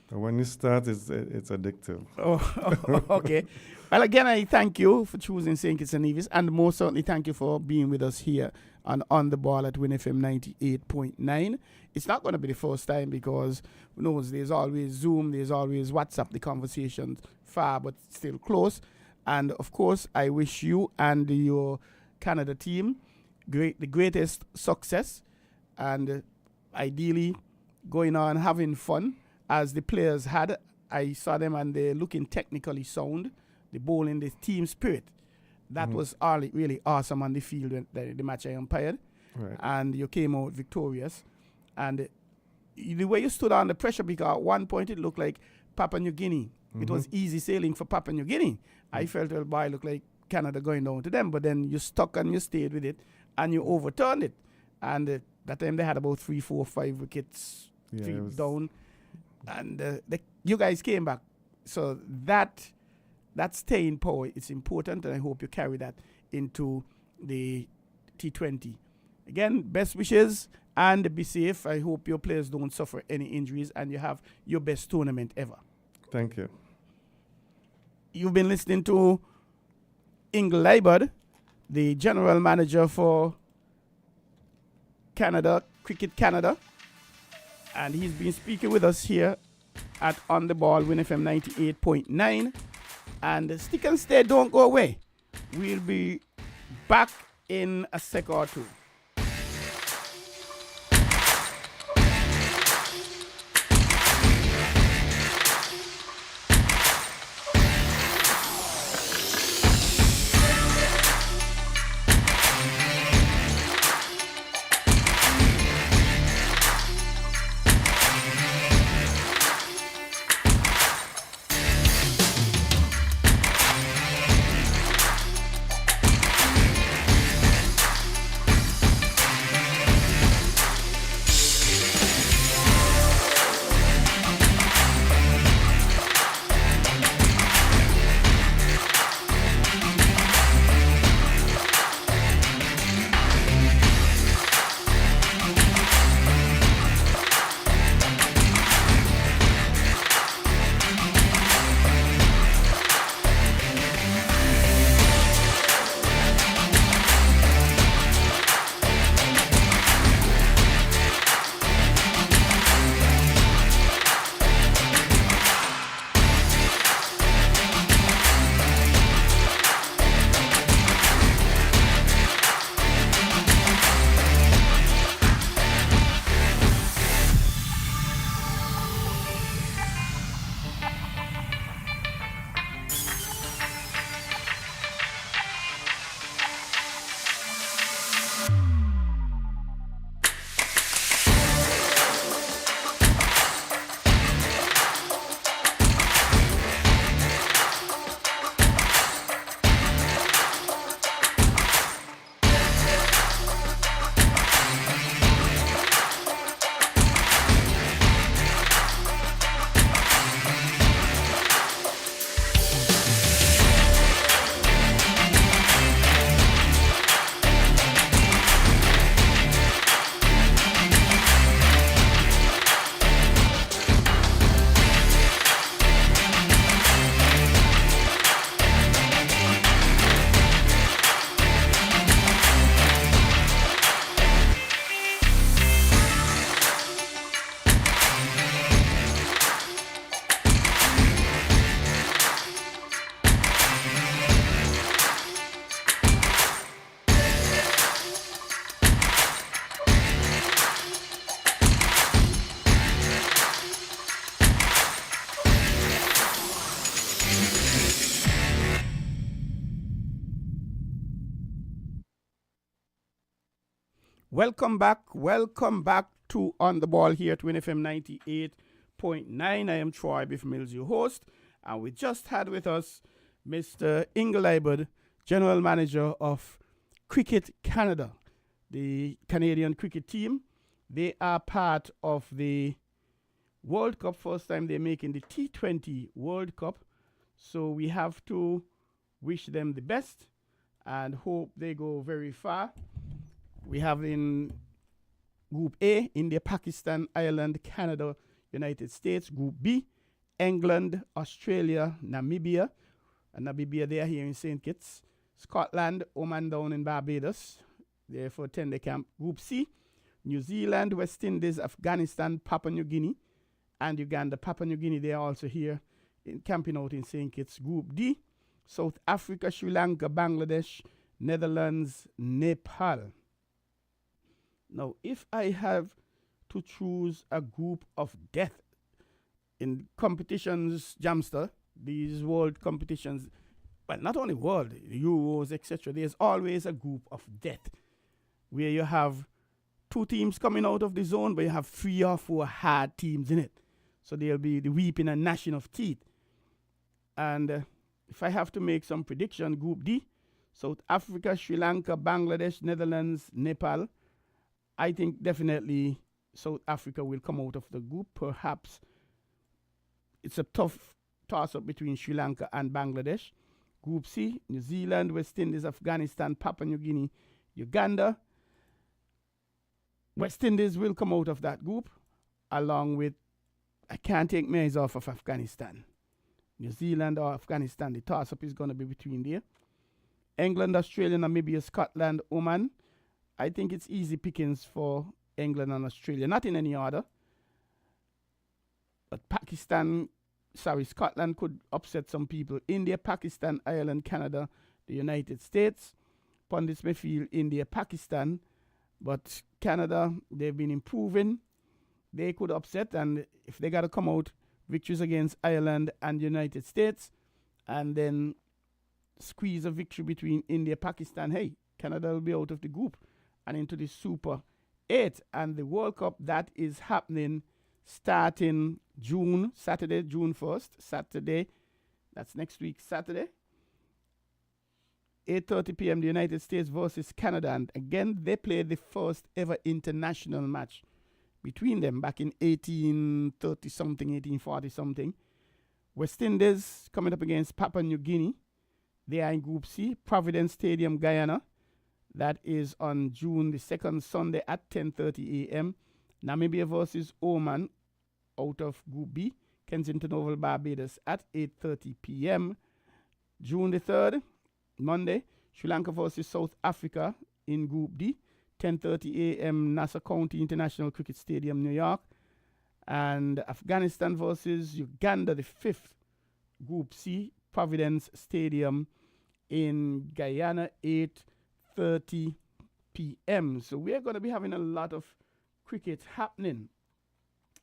When you start, it's addictive. Oh, okay. Well, again, I thank you for choosing St. Kitts and Nevis, and most certainly thank you for being with us here on the ball at Win FM 98.9. It's not going to be the first time, because who knows, there's always Zoom, there's always WhatsApp, the conversation's far but still close. And of course, I wish you and your Canada team the greatest success, and ideally going on having fun as the players had. I saw them and they're looking technically sound. The bowling, the team spirit. That was really awesome on the field when the match I umpired. Right. And you came out victorious. And the way you stood under pressure, because at one point it looked like Papua New Guinea. It was easy sailing for Papua New Guinea. I felt, well, boy, looked like Canada going down to them, but then you stuck and you stayed with it and you overturned it. And that time they had about 3, 4, 5 wickets down, and you guys came back. So that staying power is important, and I hope you carry that into the T20. Again, best wishes and be safe. I hope your players don't suffer any injuries and you have your best tournament ever. Thank you. You've been listening to Ingle Leibert, the general manager for Canada, Cricket Canada, and he's been speaking with us here at On the Ball, Win FM 98.9. And stick and stay, don't go away. We'll be back in a sec or two. Welcome back to On the Ball here at Win FM 98.9. I am Troy Biff Mills, your host, and we just had with us Mr. Ingle Leibert, General Manager of Cricket Canada, the Canadian cricket team. They are part of the World Cup. First time they're making the T20 World Cup. So we have to wish them the best and hope they go very far. We have in Group A, India, Pakistan, Ireland, Canada, United States. Group B, England, Australia, Namibia. And Namibia, they are here in St. Kitts. Scotland, Oman down in Barbados. They're for 10-day camp. Group C, New Zealand, West Indies, Afghanistan, Papua New Guinea, and Uganda. Papua New Guinea, they are also here camping out in St. Kitts. Group D, South Africa, Sri Lanka, Bangladesh, Netherlands, Nepal. Now, if I have to choose a group of death in competitions, Jamster, these world competitions, but not only world, Euros, etc., there's always a group of death where you have two teams coming out of the zone, but you have 3 or 4 hard teams in it. So there'll be the weeping and gnashing of teeth. And if I have to make some prediction, Group D, South Africa, Sri Lanka, Bangladesh, Netherlands, Nepal. I think definitely South Africa will come out of the group. Perhaps it's a tough toss-up between Sri Lanka and Bangladesh. Group C, New Zealand, West Indies, Afghanistan, Papua New Guinea, Uganda. West Indies will come out of that group, along with, I can't take my eyes off of Afghanistan. New Zealand or Afghanistan, the toss-up is going to be between there. England, Australia, Namibia, Scotland, Oman. I think it's easy pickings for England and Australia, not in any order. But Scotland could upset some people. India, Pakistan, Ireland, Canada, the United States. Pundits may feel India, Pakistan, but Canada, they've been improving. They could upset, and if they got to come out, victories against Ireland and the United States, and then squeeze a victory between India, Pakistan, hey, Canada will be out of the group and into the Super 8. And the World Cup, that is happening starting Saturday, June 1st, Saturday. That's next week, Saturday. 8:30 p.m. the United States versus Canada. And again, they played the first ever international match between them back in 1830-something, 1840-something. West Indies coming up against Papua New Guinea. They are in Group C. Providence Stadium, Guyana. That is on June the 2nd, Sunday at 10:30 a.m. Namibia versus Oman out of Group B. Kensington Oval, Barbados at 8:30 p.m. June the 3rd, Monday, Sri Lanka versus South Africa in Group D. 10:30 a.m. Nassau County International Cricket Stadium, New York. And Afghanistan versus Uganda, the 5th, Group C, Providence Stadium in Guyana, 8:30 p.m. So we're going to be having a lot of cricket happening.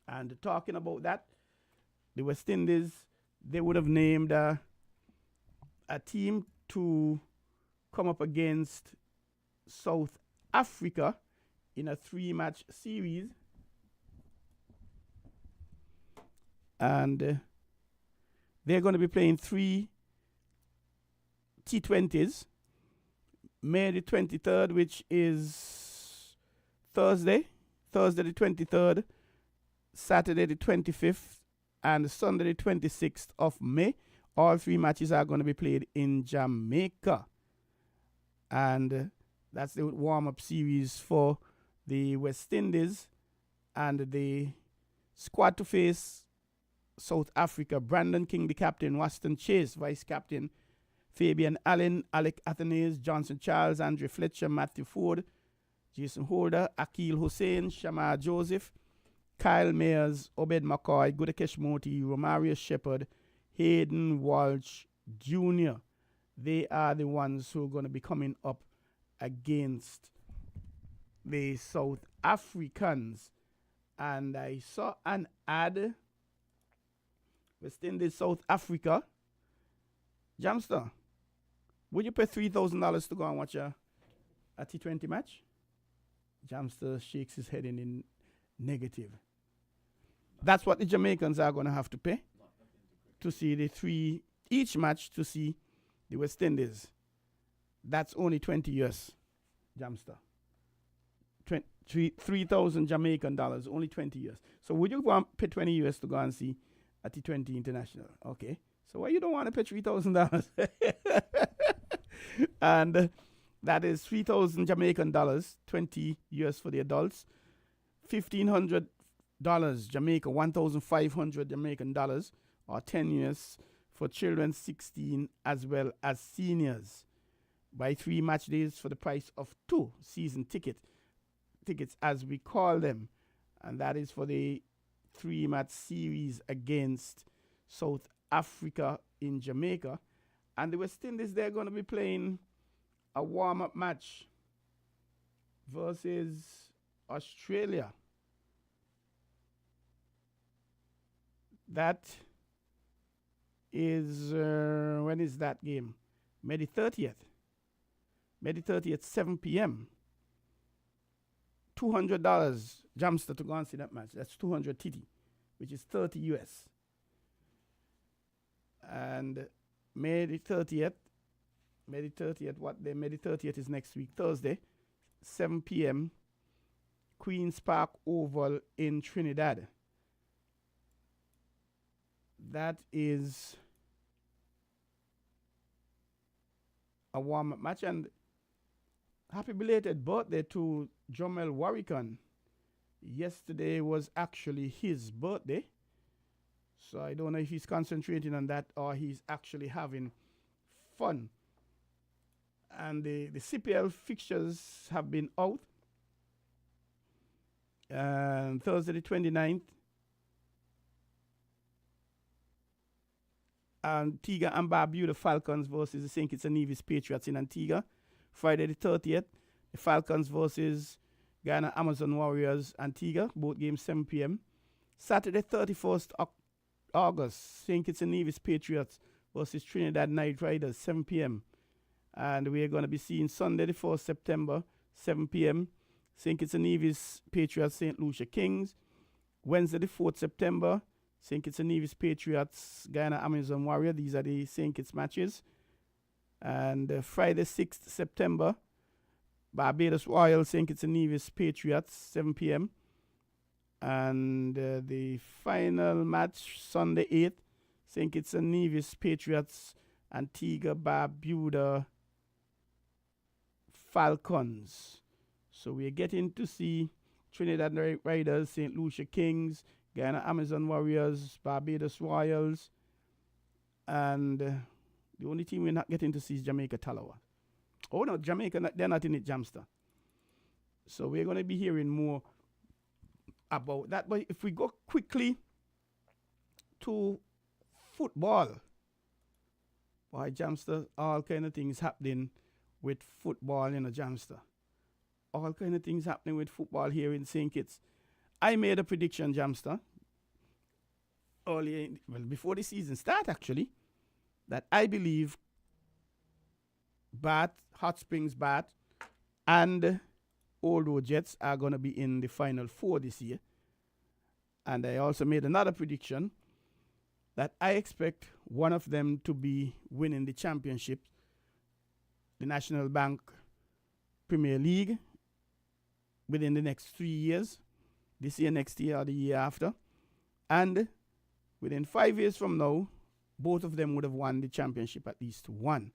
And talking about that, the West Indies, they would have named a team to come up against South Africa in a 3-match series. And they're going to be playing 3 T20s. May the 23rd, which is Thursday the 23rd, Saturday the 25th, and Sunday the 26th of May. All 3 matches are going to be played in Jamaica. And that's the warm-up series for the West Indies. And the squad to face South Africa: Brandon King, the captain; Waston Chase, vice-captain; Fabian Allen, Alec Athanaze, Johnson Charles, Andre Fletcher, Matthew Ford, Jason Holder, Akil Hussain, Shamar Joseph, Kyle Mayers, Obed McCoy, Gudakesh Moti, Romario Shepherd, Hayden Walsh Jr. They are the ones who are going to be coming up against the South Africans. And I saw an ad, West Indies, South Africa. Jamster, would you pay $3,000 to go and watch a T20 match? Jamster shakes his head in negative. That's what the Jamaicans are going to have to pay to see the 3 each match to see the West Indies. That's only 20 US, Jamster. 3,000 Jamaican dollars, only 20 US. So would you want to pay 20 US to go and see a T20 International? Okay. So why you don't want to pay $3,000? And that is 3,000 Jamaican dollars, 20 US for the adults, $1,500 Jamaica, 1,500 Jamaican dollars, or 10 US for children 16 as well as seniors. Buy 3 match days for the price of 2 season tickets, as we call them. And that is for the 3-match series against South Africa in Jamaica. And the West Indies, they're going to be playing a warm-up match versus Australia. That is, when is that game? May the 30th. May the 30th, 7 p.m. $200 Jamster to go and see that match. That's 200 TT, which is 30 US. And May the 30th, May the 30th, what day? May the 30th is next week, Thursday, 7 p.m., Queen's Park Oval in Trinidad. That is a warm-up match. And happy belated birthday to Jomel Warrican. Yesterday was actually his birthday. So I don't know if he's concentrating on that or he's actually having fun. And the CPL fixtures have been out. Thursday the 29th. Antigua and Barbuda Falcons versus the St. Kitts and Nevis Patriots in Antigua. Friday the 30th, the Falcons versus Guyana Amazon Warriors Antigua, both games 7 p.m. Saturday 31st August, St. Kitts and Nevis Patriots versus Trinidad Night Riders, 7 p.m. And we are going to be seeing Sunday the 4th September, 7 p.m. St. Kitts and Nevis Patriots, St. Lucia Kings. Wednesday the 4th September, St. Kitts and Nevis Patriots, Guyana Amazon Warrior. These are the St. Kitts matches. And Friday 6th September, Barbados Royal, St. Kitts and Nevis Patriots, 7 p.m. And the final match, Sunday 8th, St. Kitts and Nevis Patriots, Antigua Barbuda Falcons. So we're getting to see Trinidad Riders, St. Lucia Kings, Guyana Amazon Warriors, Barbados Royals, and the only team we're not getting to see is Jamaica Talawa. Oh no, Jamaica, they're not in it, Jamster. So we're going to be hearing more about that. But if we go quickly to football, why, Jamster, all kind of things happening with football in a Jamster. All kind of things happening with football here in St. Kitts. I made a prediction, Jamster, earlier, before the season start actually, that I believe Bath, Hot Springs Bath, and Old Road Jets are going to be in the Final Four this year. And I also made another prediction that I expect one of them to be winning the championship, the National Bank Premier League, within the next 3 years, this year, next year, or the year after. And within 5 years from now, both of them would have won the championship at least one.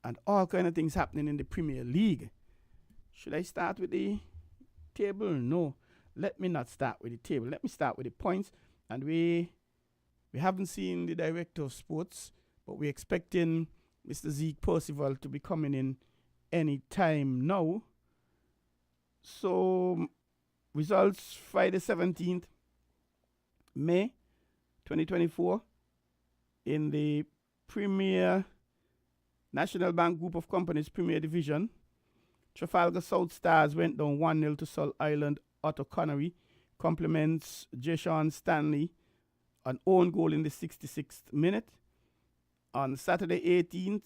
And all kind of things happening in the Premier League. Should I start with the table? No. Let me not start with the table. Let me start with the points. And we haven't seen the director of sports, but we're expecting Mr. Zeke Percival to be coming in any time now. So, results Friday 17th May 2024 in the Premier National Bank Group of Companies Premier Division. Trafalgar South Stars went down 1-0 to Sol Island Otto Connery. Compliments Jashawn Stanley, an own goal in the 66th minute. On Saturday 18th,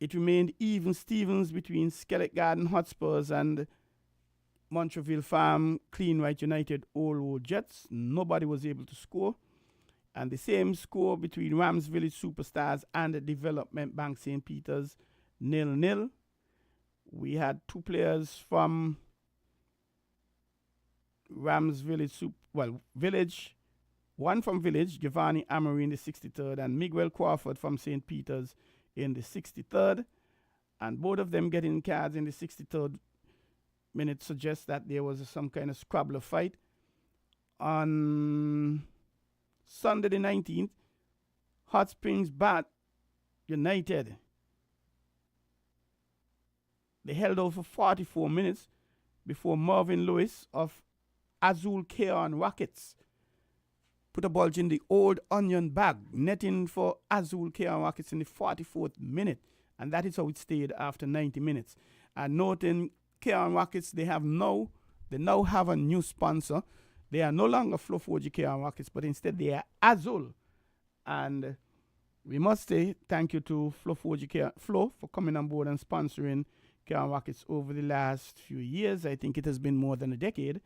it remained even Stevens between Skelett Garden Hotspurs and Montreville Farm Cleanwhite United Old Road Jets. Nobody was able to score. And the same score between Rams Village Superstars and the Development Bank St. Peter's, 0-0. We had two players from Rams Village, Village, one from Village, Giovanni Amory in the 63rd, and Miguel Crawford from St. Peter's in the 63rd. And both of them getting cards in the 63rd minute suggests that there was some kind of scrabbler fight. On Sunday the 19th, Hot Springs Bath United, they held out for 44 minutes before Marvin Lewis of Azul Keon Rockets put a bulge in the old onion bag, netting for Azul Keon Rockets in the 44th minute. And that is how it stayed after 90 minutes. And noting Keon Rockets, they now have a new sponsor. They are no longer Flo 4G Keon Rockets, but instead they are Azul. And we must say thank you to Flo 4G Flo for coming on board and sponsoring Keon Rockets over the last few years. I think it has been more than a decade.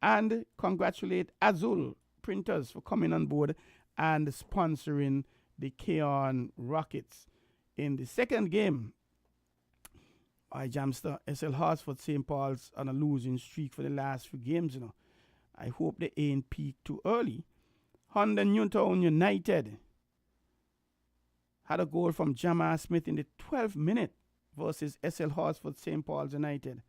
And congratulate Azul Printers for coming on board and sponsoring the Keon Rockets. In the second game, I Jamster, SL Hartsford St. Paul's on a losing streak for the last few games, you know. I hope they ain't peaked too early. Honda Newtown United had a goal from Jamal Smith in the 12th minute versus SL Hartsford St. Paul's United.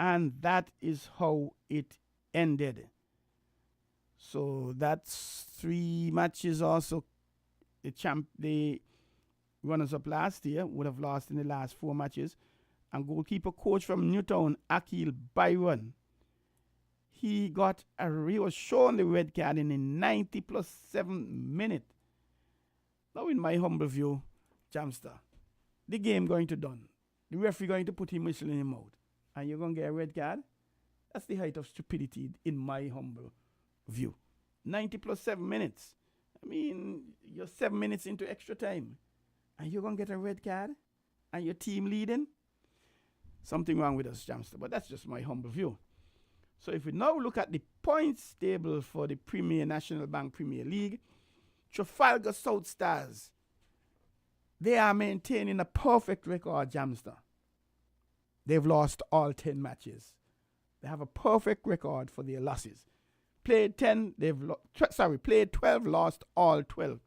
And that is how it ended. So that's 3 matches also. The runners-up last year would have lost in the last 4 matches. And goalkeeper coach from Newtown, Akil Byron, he was shown the red card in the 90 plus 7 minute. Now, in my humble view, Jamster, the game going to done. The referee going to put him whistle in his mouth. And you're going to get a red card? That's the height of stupidity in my humble view. 90 plus 7 minutes. I mean, you're 7 minutes into extra time. And you're going to get a red card? And your team leading? Something wrong with us, Jamster. But that's just my humble view. So if we now look at the points table for the Premier National Bank Premier League, Trafalgar South Stars, they are maintaining a perfect record, Jamster. They've lost all 10 matches. They have a perfect record for their losses. Played 12, lost all 12.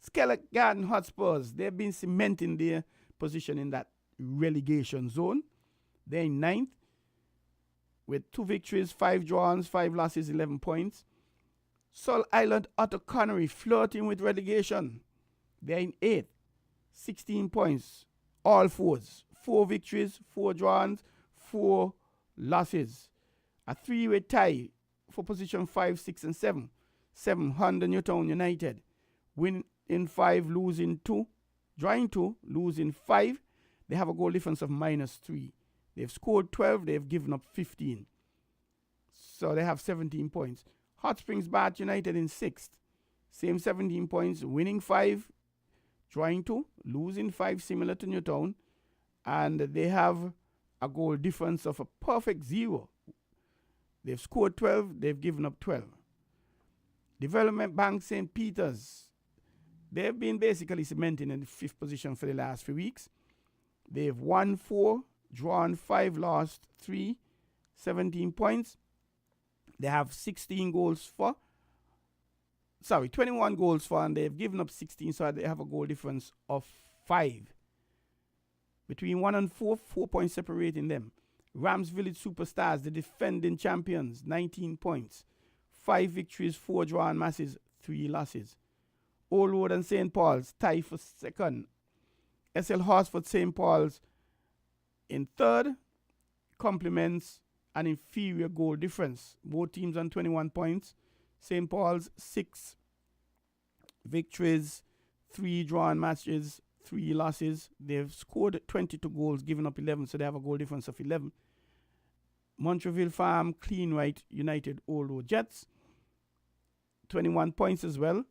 Skellig Garden Hotspurs, they've been cementing their position in that relegation zone. They're in 9th with 2 victories, 5 draws, 5 losses, 11 points. Sol Island Otto Connery flirting with relegation. They're in 8th, 16 points, all 4s. 4 victories, 4 draws, 4 losses. A 3-way tie for position 5, 6, and 7. 700 Newtown United. Win in 5, losing 2. Drawing 2, losing 5. They have a goal difference of -3. They've scored 12. They've given up 15. So they have 17 points. Hot Springs Bath United in 6th. Same 17 points. Winning 5. Drawing 2. Losing 5, similar to Newtown. And they have a goal difference of a perfect 0. They've scored 12. They've given up 12. Development Bank St. Peter's. They've been basically cementing in the 5th position for the last few weeks. They've won 4, drawn 5, lost 3, 17 points. They have 21 goals for, and they've given up 16, so they have a goal difference of 5. Between 1 and 4, 4 points separating them. Rams Village Superstars, the defending champions, 19 points. 5 victories, 4 drawn masses, 3 losses. Old Road and St. Paul's tie for 2nd. SL Hartsford St. Paul's in 3rd, complements an inferior goal difference. Both teams on 21 points. St. Paul's 6 victories, 3 drawn matches, 3 losses. They've scored 22 goals, given up 11, so they have a goal difference of 11. Montreville Farm, Cleanwhite United, Old Road Jets, 21 points as well.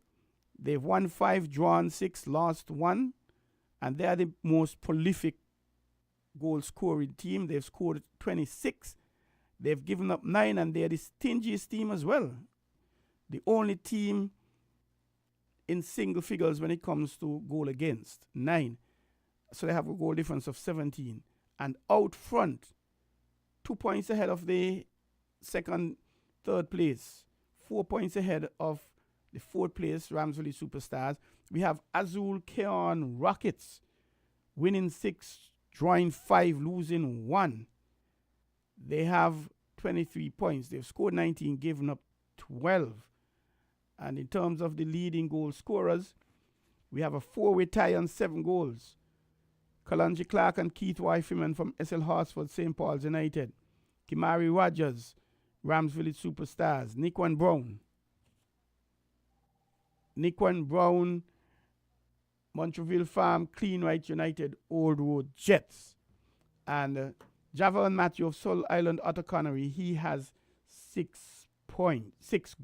They've won 5, drawn 6, lost 1. And they are the most prolific goal scoring team. They've scored 26. They've given up 9, and they're the stingiest team as well. The only team in single figures when it comes to goal against, 9. So they have a goal difference of 17. And out front, 2 points ahead of the 2nd, 3rd place. 4 points ahead of the 4th place, Ramsville Superstars. We have Azul Keon Rockets, winning 6, drawing 5, losing 1. They have 23 points. They've scored 19, given up 12. And in terms of the leading goal scorers, we have a 4-way tie on 7 goals. Kalonji Clark and Keith Wyfeman from SL Hartsford St. Paul's United. Kimari Rogers, Ramsville Superstars. Nikwan Brown, Montreville Farm, Cleanwhite United, Old Road Jets. And Javon Matthew of Sol Island Otto Connery, he has 6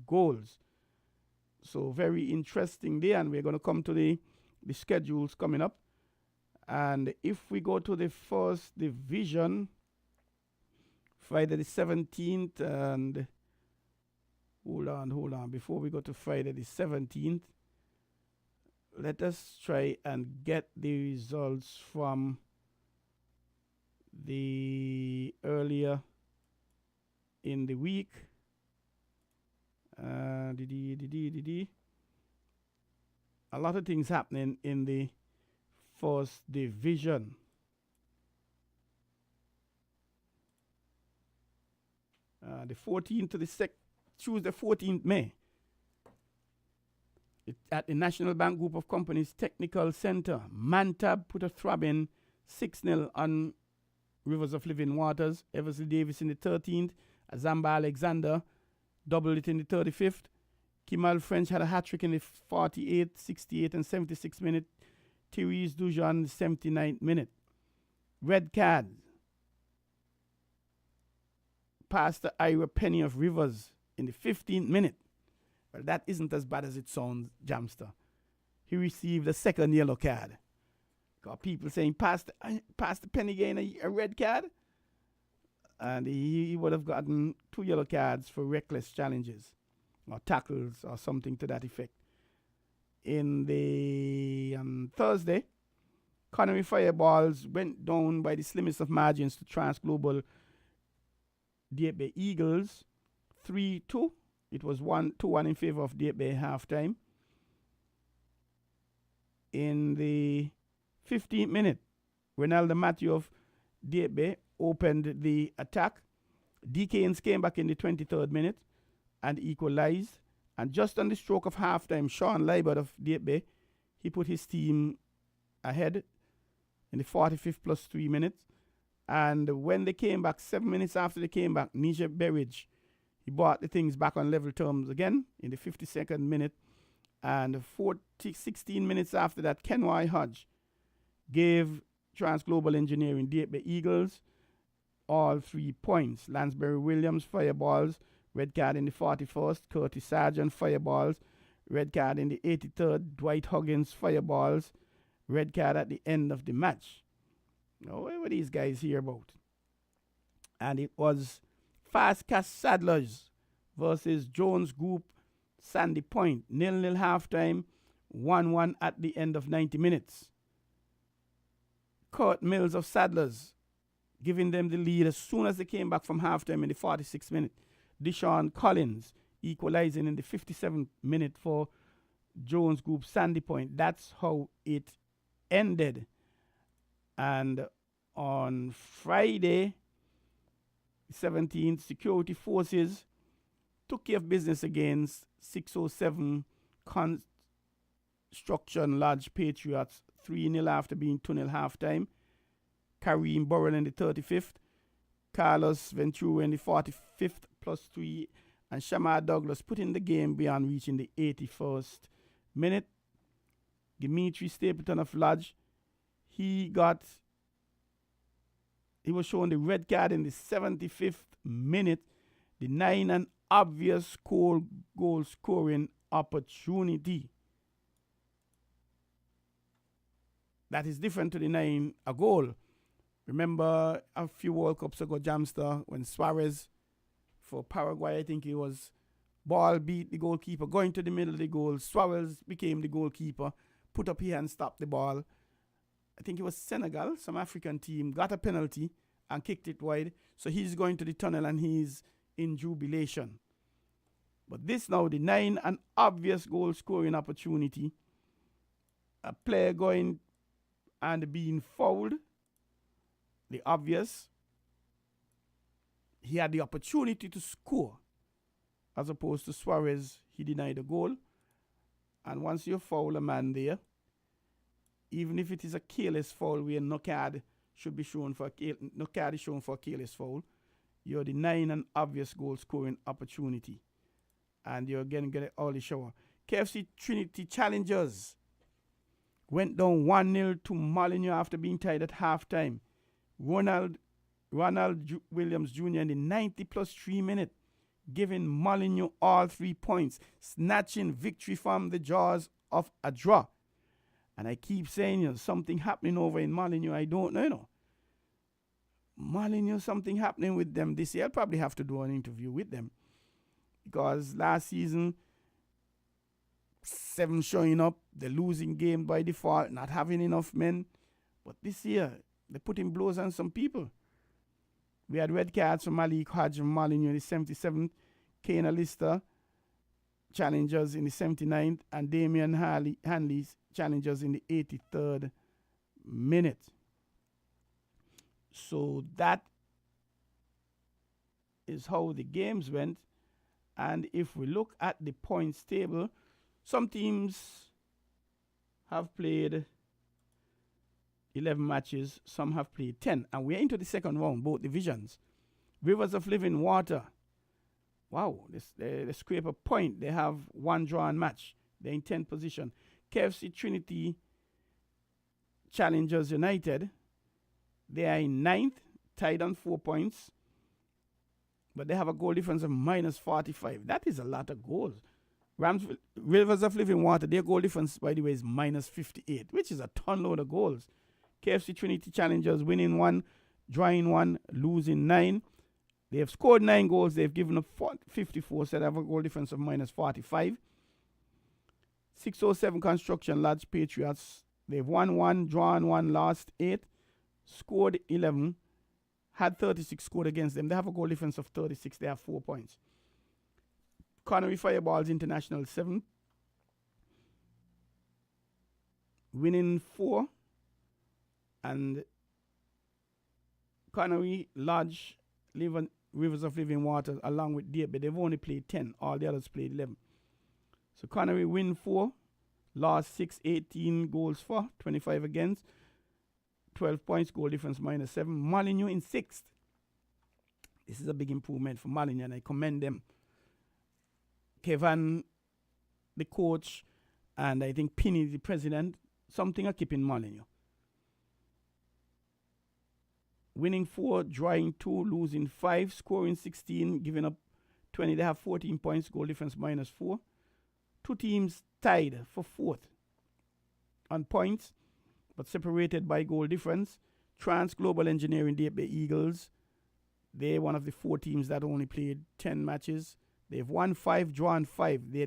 goals. So very interesting there, and we're going to come to the schedules coming up. And if we go to the first division, Friday the 17th, and hold on, before we go to Friday the 17th, let us try and get the results from the earlier in the week. A lot of things happening in the first division. The 14th to the Tuesday, 14th May. At the National Bank Group of Companies Technical Center, Mantab put a throbbing 6-0 on Rivers of Living Waters. Eversley Davis in the 13th. Azamba Alexander doubled it in the 35th. Kimal French had a hat-trick in the 48th, 68th, and 76th minute. Therese Dujon in the 79th minute. Red card. Pastor Ira Penny of Rivers in the 15th minute. Well, that isn't as bad as it sounds, Jamster. He received a second yellow card. Got people saying, Pastor Penny getting a red card. And he would have gotten 2 yellow cards for reckless challenges or tackles or something to that effect. In the Thursday, Connery Fireballs went down by the slimmest of margins to Transglobal Diebe Eagles 3-2. It was 2-1 in favor of Diebe halftime. In the 15th minute, Ronaldo Matthew of Diebe opened the attack. Decanes came back in the 23rd minute and equalized. And just on the stroke of halftime, Sean Libert of Diebe, he put his team ahead in the 45th plus 3 minutes. And when they came back, 7 minutes after they came back, Nije Berridge, he brought the things back on level terms again in the 52nd minute. And 16 minutes after that, Kenway Hodge gave Transglobal Engineering Diebe Eagles all 3 points. Lansbury Williams, Fireballs, red card in the 41st. Curtis Sargent, Fireballs, red card in the 83rd. Dwight Huggins, Fireballs, red card at the end of the match. Now, what were these guys here about? And it was Fast Cash Saddlers versus Jones Group Sandy Point. 0-0 halftime, 1-1 at the end of 90 minutes. Kurt Mills of Saddlers giving them the lead as soon as they came back from halftime in the 46th minute. Deshaun Collins equalizing in the 57th minute for Jones Group Sandy Point. That's how it ended. And on Friday, 17th, security forces took care of business against 607 Construction Lodge Patriots 3-0 after being 2-0 halftime. Kareem Burrell in the 35th. Carlos Ventura in the 45th plus 3. And Shamar Douglas put in the game beyond reaching the 81st minute. Dimitri Stapleton of Lodge, he was shown the red card in the 75th minute, denying an obvious goal scoring opportunity. That is different to denying a goal. Remember a few World Cups ago, Jamster, when Suarez for Paraguay, I think it was, ball beat the goalkeeper, going to the middle of the goal. Suarez became the goalkeeper, put up here and stopped the ball. I think it was Senegal, some African team, got a penalty and kicked it wide. So he's going to the tunnel and he's in jubilation. But this now denying an obvious goal scoring opportunity. A player going and being fouled. The obvious. He had the opportunity to score. As opposed to Suarez, he denied the goal. And once you foul a man there, even if it is a careless foul where no card should be shown for no card is shown for a careless foul, you're denying an obvious goal scoring opportunity. And you're going to get it all the shower. KFC Trinity Challengers went down 1-0 to Molyneux after being tied at halftime. Ronald Williams Jr. in the 90 plus 3 minute, giving Molyneux all 3 points, snatching victory from the jaws of a draw. And I keep saying, something happening over in Molyneux. I don't know, Molyneux, something happening with them this year. I'll probably have to do an interview with them. Because last season, 7 showing up, the losing game by default, not having enough men. But this year, they're putting blows on some people. We had red cards from Malik Hodge and Molyneux in the 77th, Kane Alister challengers in the 79th, and Damian Hanley challengers in the 83rd minute. So that is how the games went. And if we look at the points table, some teams have played 11 matches, some have played 10. And we're into the second round, both divisions. Rivers of Living Water. Wow, they scrape a point. They have 1 drawn match. They're in 10th position. KFC Trinity Challengers United. They are in 9th, tied on 4 points. But they have a goal difference of minus 45. That is a lot of goals. Rivers of Living Water, their goal difference, by the way, is minus 58, which is a ton load of goals. KFC Trinity Challengers winning 1, drawing 1, losing 9. They have scored 9 goals. They've given up 54, so they have a goal difference of minus 45. 607 Construction Lodge Patriots. They've won 1, drawn 1, lost 8, scored 11, had 36 scored against them. They have a goal difference of 36. They have 4 points. Connery Fireballs International 7, winning 4, and Connery Lodge Rivers of Living Water along with Deer, but they've only played 10. All the others played 11. So Connery win 4, lost 6, 18 goals for, 25 against, 12 points, goal difference minus 7. Molyneux in 6th. This is a big improvement for Molyneux, and I commend them. Kevin, the coach, and I think Penny, the president, something are keeping Molyneux. Winning 4, drawing 2, losing 5, scoring 16, giving up 20. They have 14 points, goal difference minus 4. 2 teams tied for 4th on points, but separated by goal difference. Trans Global Engineering, the Eagles, they're one of the 4 teams that only played 10 matches. They've won 5, drawn 5. They're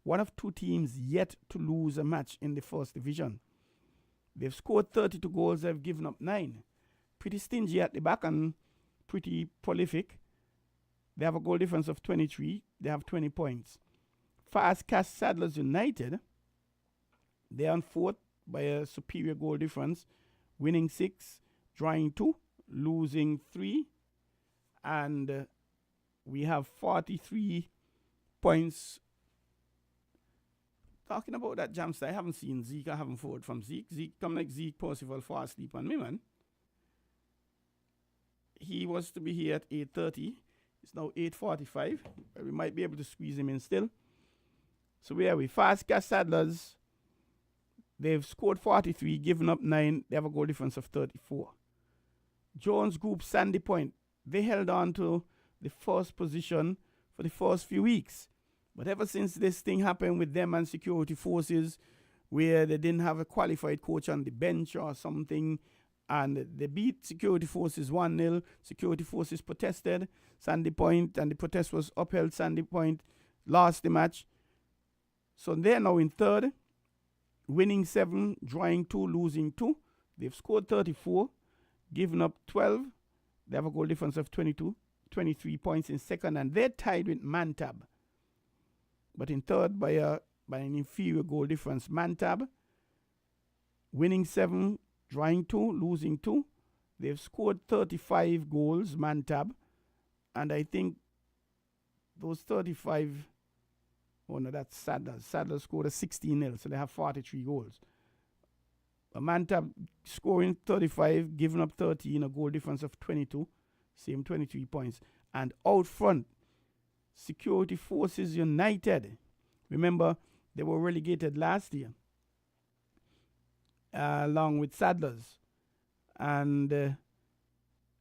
one of 2 teams yet to lose a match in the first division. They've scored 32 goals. They've given up 9. Pretty stingy at the back and pretty prolific. They have a goal difference of 23. They have 20 points. Fast Cash Saddlers United, they're on 4th by a superior goal difference, winning 6, drawing 2, losing 3, and we have 43 points. Talking about that Jamster, I haven't seen Zeke. I haven't forward from Zeke. Zeke come like Zeke Percival fall asleep on me, man. He was to be here at 8:30. It's now 8:45. We might be able to squeeze him in still. So where are we? Fast Cash Saddlers. They've scored 43, given up 9. They have a goal difference of 34. Jones Group Sandy Point. They held on to the first position for the first few weeks. But ever since this thing happened with them and security forces, where they didn't have a qualified coach on the bench or something, and they beat security forces 1-0. Security forces protested Sandy Point, and the protest was upheld. Sandy Point lost the match. So they're now in 3rd, winning 7, drawing 2, losing 2. They've scored 34, given up 12. They have a goal difference of 22, 23 points in 2nd, and they're tied with Mantab. But in 3rd by an inferior goal difference. Mantab, winning 7, drawing 2, losing 2. They've scored 35 goals, Mantab. And I think those 35, oh no, that's Sadler. Sadler scored a 16-0, so they have 43 goals. Mantab scoring 35, giving up 13, a goal difference of 22, same 23 points. And out front, Security Forces United. Remember, they were relegated last year, along with Saddlers. And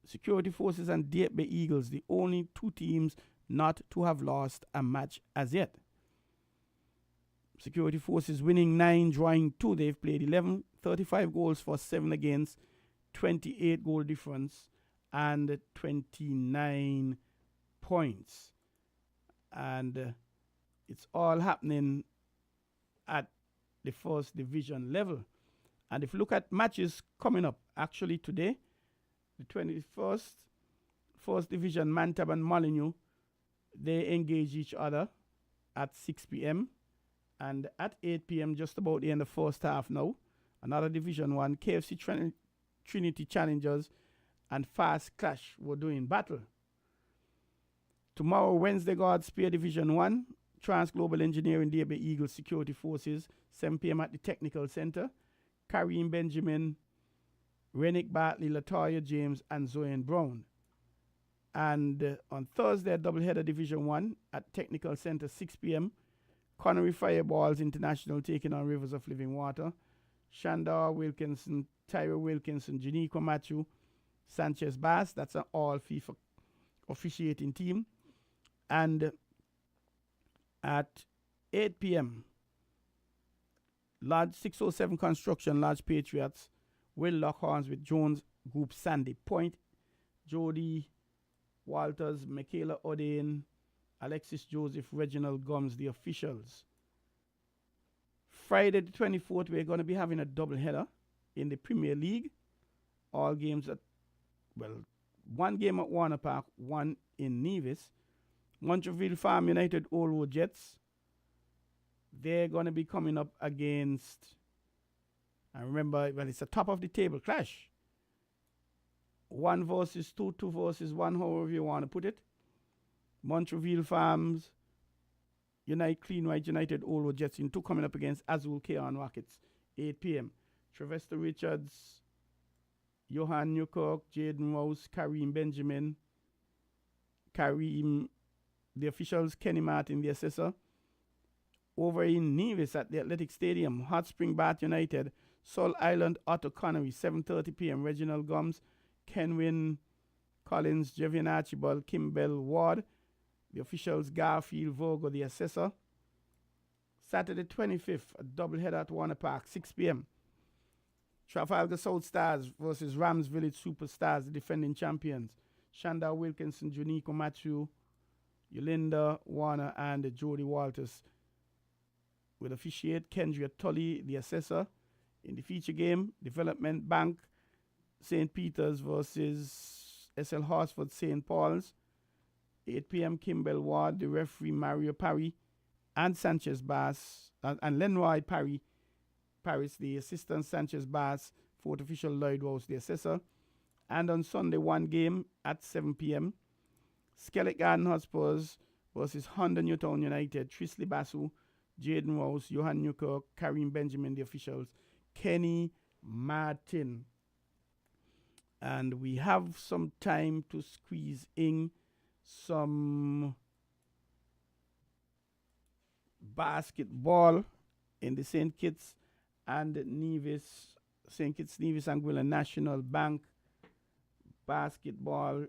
Security Forces and Deep Bay Eagles, the only 2 teams not to have lost a match as yet. Security Forces winning 9, drawing 2. They've played 11, 35 goals for 7 against, 28 goal difference, and 29 points. And it's all happening at the first division level. And if you look at matches coming up, actually today, the 21st, first division, Mantab and Molyneux, they engage each other at 6 p.m. And at 8 p.m., just about the end of the first half now, another Division 1, KFC Trinity Challengers and Fast Clash were doing battle. Tomorrow, Wednesday, God Spear Division 1, Trans Global Engineering, DB Eagle Security Forces, 7 p.m. at the Technical Center. Kareem Benjamin, Renick Bartley, Latoya James, and Zoe Brown. And on Thursday, doubleheader Division 1 at Technical Center, 6 p.m. Connery Fireballs International taking on Rivers of Living Water. Shandar Wilkinson, Tyra Wilkinson, Janiqua Matthew, Sanchez Bass. That's an all FIFA officiating team. And at 8 p.m., Large 607 Construction, Large Patriots will lock horns with Jones Group Sandy Point, Jody Walters, Michaela Odein, Alexis Joseph, Reginald Gums, the officials. Friday the 24th, we're going to be having a doubleheader in the Premier League. All games at, well, one game at Warner Park, one in Nevis. Montreal Farm United Old Road Jets. They're going to be coming up against, and remember, well, it's a top of the table clash. 1 versus 2, 2 versus 1, however you want to put it. Montreal Farms, Clean White United Old Road Jets in 2 coming up against Azul Keon Rockets, 8 p.m. Trevester Richards, Johan Newkirk, Jaden Rouse, Kareem Benjamin, Kareem, the officials, Kenny Martin, the assessor. Over in Nevis at the Athletic Stadium, Hot Spring Bath United, Sol Island, Otto Connery, 7:30 p.m. Reginald Gums, Kenwin Collins, Jevian Archibald, Kimbell Ward, the officials, Garfield Vogo, the assessor. Saturday 25th, a doubleheader at Warner Park, 6 p.m. Trafalgar South Stars versus Rams Village Superstars, the defending champions. Shanda Wilkinson, Junico Matthew, Yolinda Warner, and Jody Walters will officiate. Kendria Tully, the assessor. In the feature game, Development Bank, St. Peter's versus SL Horsford, St. Paul's. 8 p.m. Kimbell Ward, the referee Mario Parry, and Sanchez Bass, and Lenroy Paris, the assistant. Sanchez Bass, fourth official. Lloyd Rose, the assessor. And on Sunday, one game at 7 p.m. Skellet Garden Hotspurs versus Honda Newtown United, Trisley Basu, Jaden Rose, Johan Newkirk, Kareem Benjamin, the officials, Kenny Martin. And we have some time to squeeze in some basketball in the St. Kitts and Nevis, St. Kitts, Nevis, Anguilla National Bank Basketball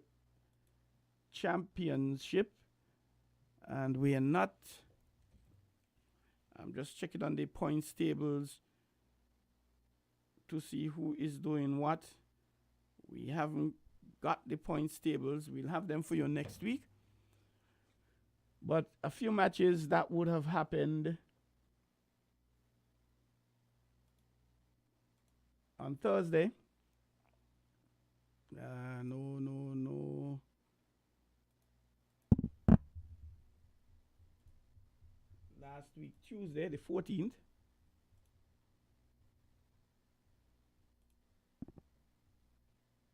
Championship. And we are not, I'm just checking on the points tables to see who is doing what. We haven't got the points tables. We'll have them for you next week. But a few matches that would have happened on Thursday. No. Last week, Tuesday, the 14th.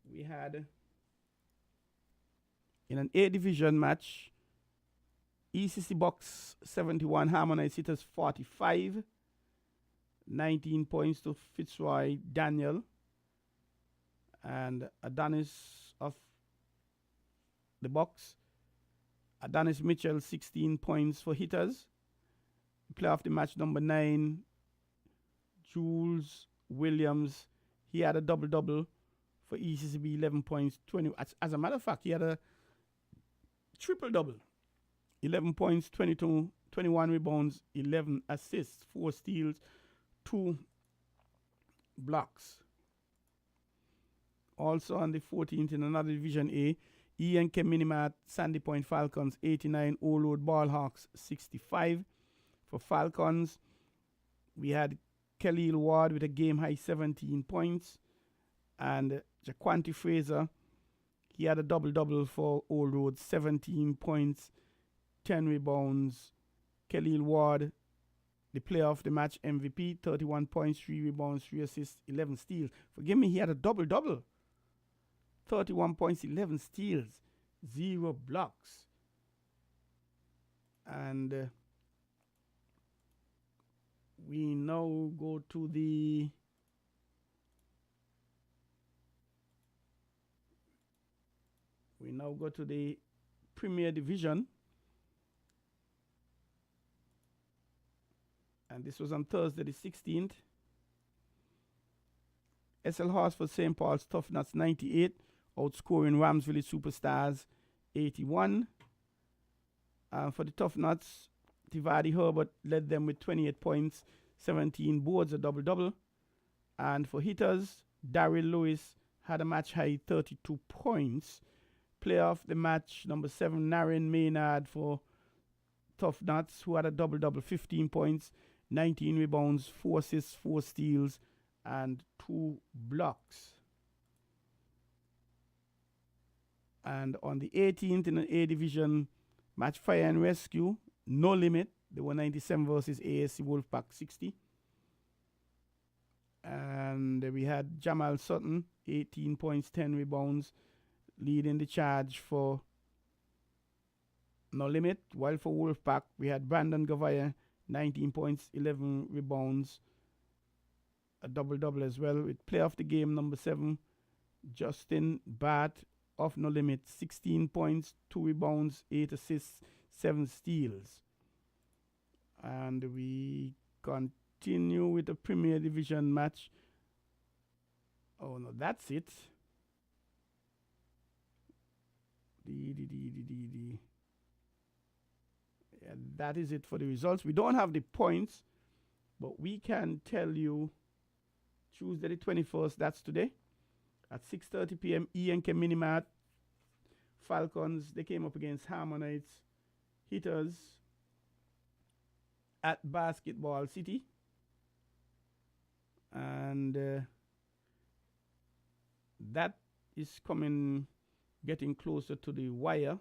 We had, in an A division match, ECC Box 71, Harmonized Hitters 45, 19 points to Fitzroy Daniel, and Adonis of the Box, Adonis Mitchell 16 points for Hitters. Player of the match number 9, Jules Williams, he had a double-double for ECCB, 11 points, 20. As a matter of fact, he had a triple-double. 11 points, 22, 21 rebounds, 11 assists, 4 steals, 2 blocks. Also on the 14th in another Division A, Ian Minimat, Sandy Point Falcons 89, Old Road Ballhawks 65. For Falcons, We had Khalil Ward with a game high 17 points. And Jaquanti Fraser, he had a double-double for Old Road, 17 points, 10 rebounds. Khalil Ward, the player of the match MVP, 31 points, 3 rebounds, 3 assists, 11 steals. Forgive me, he had a double-double. 31 points, 11 steals, 0 blocks. And we now go to the Premier Division. And this was on Thursday the 16th. SL Horsford St. Paul's Tough Nuts 98, outscoring Ramsville Superstars 81. For the Tough Nuts, Tivadi Herbert led them with 28 points, 17 boards, a double-double. And for hitters, Daryl Lewis had a match high 32 points. Player of the match, number 7, Naren Maynard for Tough Nuts, who had a double-double, 15 points, 19 rebounds, 4 assists, 4 steals, and 2 blocks. And on the 18th in the A Division, match Fire and Rescue, No Limit. They were 97 versus ASC Wolfpack 60. And we had Jamal Sutton, 18 points, 10 rebounds, leading the charge for No Limit. While for Wolfpack, we had Brandon Gavaya, 19 points, 11 rebounds, a double-double as well. With player of the game, number 7, Justin Bart of No Limit, 16 points, 2 rebounds, 8 assists, 7 steals. And we continue with the Premier Division match. Oh no, that's it. Yeah, that is it for the results. We don't have the points, but we can tell you Tuesday the 21st, that's today, at 6:30 p.m. E&K Minimart Falcons, they came up against Harmonites Hitters at Basketball City. And that is getting closer to the wire.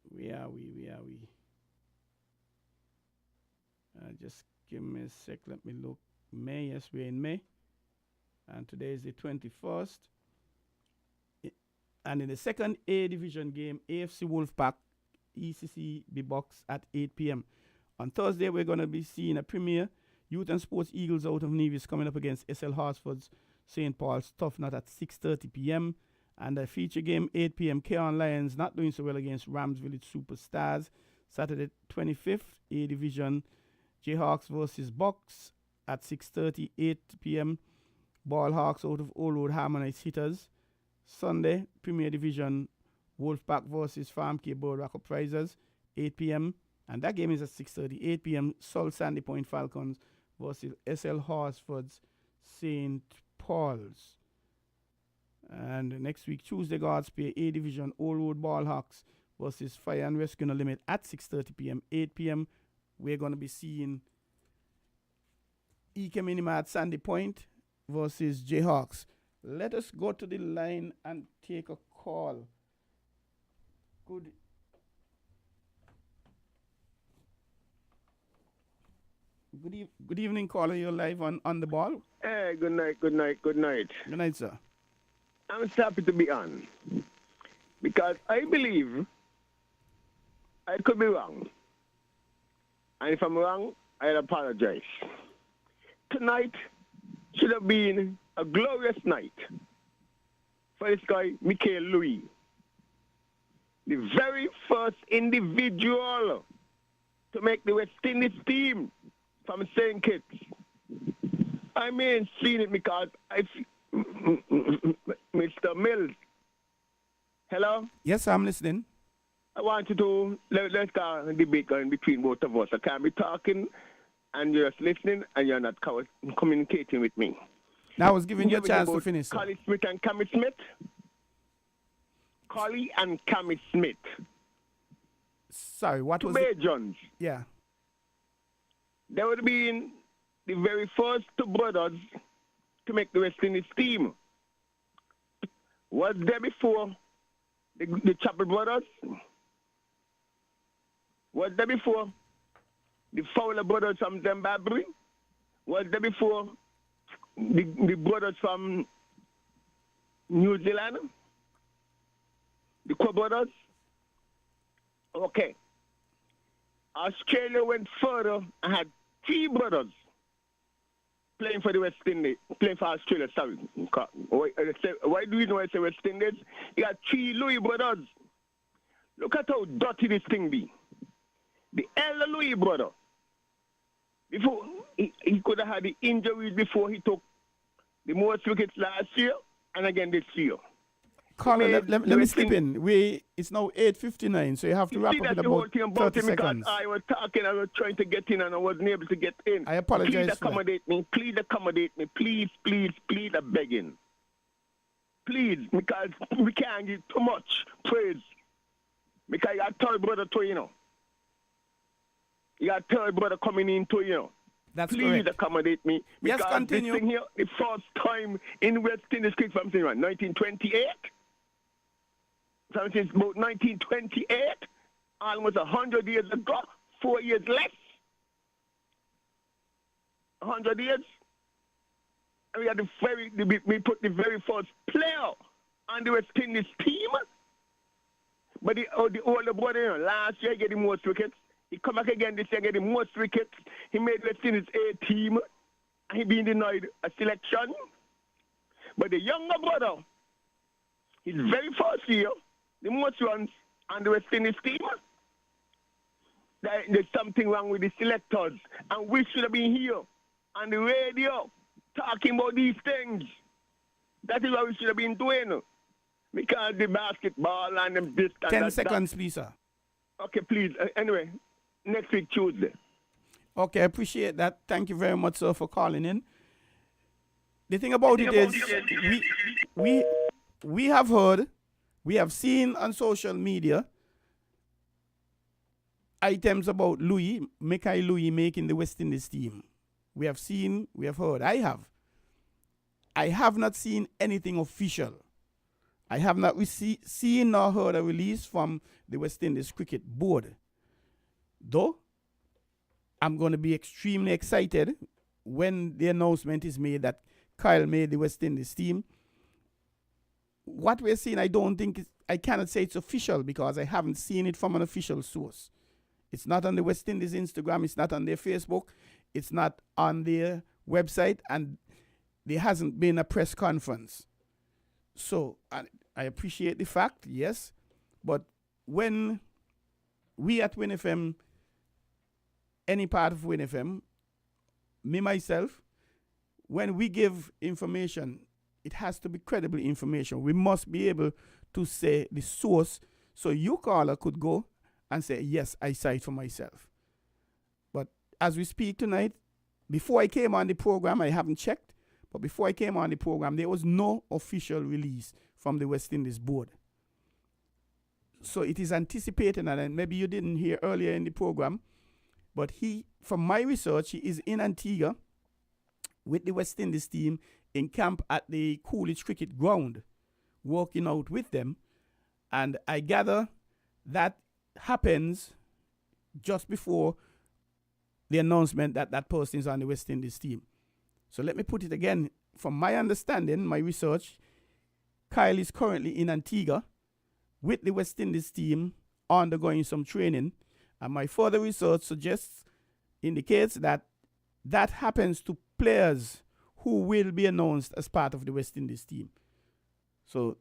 Where are we? Just give me a sec. Let me look. May, yes, we're in May. And today is the 21st. And in the second A Division game, AFC Wolfpack, ECC B-Box at 8 p.m. On Thursday, we're going to be seeing a premiere. Youth and Sports Eagles out of Nevis coming up against SL Horsford's St. Paul's Tough Nut at 6:30 p.m. And a feature game, 8 p.m. Keon Lions not doing so well against Rams Village Superstars. Saturday, 25th, A Division, Jayhawks versus Bucks at 6:30, 8 p.m. Ballhawks out of Old Road Harmonize Hitters. Sunday, Premier Division, Wolfpack versus Farmcare Bird Rock Uprisers, 8 p.m. And that game is at 6:30, 8 p.m. Salt Sandy Point Falcons versus SL Horsford's St. Paul's. And next week, Tuesday, God's Play, A Division, Old Road Ballhawks versus Fire and Rescue No Limit at 6:30 p.m., 8 p.m. We're going to be seeing EK Minimart Sandy Point versus Jayhawks. Let us go to the line and take a call. Good evening, caller. You're live on the ball. Hey, good night. Good Night, sir. I'm so happy to be on because I believe I could be wrong. And if I'm wrong, I apologize. Tonight should have been a glorious night for this guy, Michael Louis. The very first individual to make the West Indies team from St. Kitts. I mean, seen it because Mr. Mills. Hello? Yes, I'm listening. I want you to, let's start a debate going between both of us. I can't be talking and you're just listening and you're not communicating with me. Now I was giving you a chance to finish. Collie Smith and Cammy Smith. Collie and Cammy Smith. Sorry, what was it? Two Bajans. Yeah. they would have been the very first two brothers to make the West Indies team. Was there before the Chapel brothers? Was there before the Fowler brothers from Zimbabwe? Was there before the brothers from New Zealand? The Cook brothers? Okay. Australia went further and had three brothers playing for the West Indies, playing for Australia, sorry. Why do you know I say West Indies? You got three Louis brothers. Look at how dirty this thing be. The elder Louis brother, before he could have had the injuries before he took the most wickets last year and again this year. Colin, let me slip in. It's now 8:59, so you have to wrap up in about 30 seconds. I was talking, I was trying to get in and I wasn't able to get in. I apologize. Please accommodate me. Please accommodate me. Please, please, please, I'm begging. Please, because we can't give too much praise. Because you got a third brother too, you know. You got a third brother coming in too, you know. That's Please correct. accommodate me. Yes, Because continue. this thing here, the first time in West Indies cricket from 1928. So since about 1928, almost 100 years ago, 4 years less. 100 years. And we had we put the very first player on the West Indies team. But the older brother, you know, last year he get the most wickets. He come back again this year, get the most wickets. He made West Indies A team. And he been denied a selection. But the younger brother, his very first year, the most runs on the West Indies team. There's something wrong with the selectors. And we should have been here on the radio talking about these things. That is what we should have been doing. Because the basketball and them this and 10 seconds, please, sir. Okay, please. Anyway, next week, Tuesday. Okay, I appreciate that. Thank you very much, sir, for calling in. The thing about it is, we have heard, we have seen on social media items about Mickey Louis making the West Indies team. We have seen, we have heard. I have not seen anything official. I have not seen nor heard a release from the West Indies Cricket Board. Though, I'm going to be extremely excited when the announcement is made that Kyle made the West Indies team. What we're seeing, I cannot say it's official because I haven't seen it from an official source. It's not on the West Indies Instagram, it's not on their Facebook, it's not on their website, and there hasn't been a press conference. So, I appreciate the fact, yes, but when we at Win FM, any part of Win FM, me, myself, when we give information, it has to be credible information. We must be able to say the source so you, caller, could go and say, yes, I saw it for myself. But as we speak tonight, before I came on the program, I haven't checked, but before I came on the program, there was no official release from the West Indies board. So it is anticipated, and maybe you didn't hear earlier in the program, but from my research, he is in Antigua with the West Indies team in camp at the Coolidge Cricket Ground, working out with them. And I gather that happens just before the announcement that that person is on the West Indies team. So let me put it again. From my understanding, my research, Kyle is currently in Antigua with the West Indies team undergoing some training. And my further research indicates that that happens to players who will be announced as part of the West Indies team. So,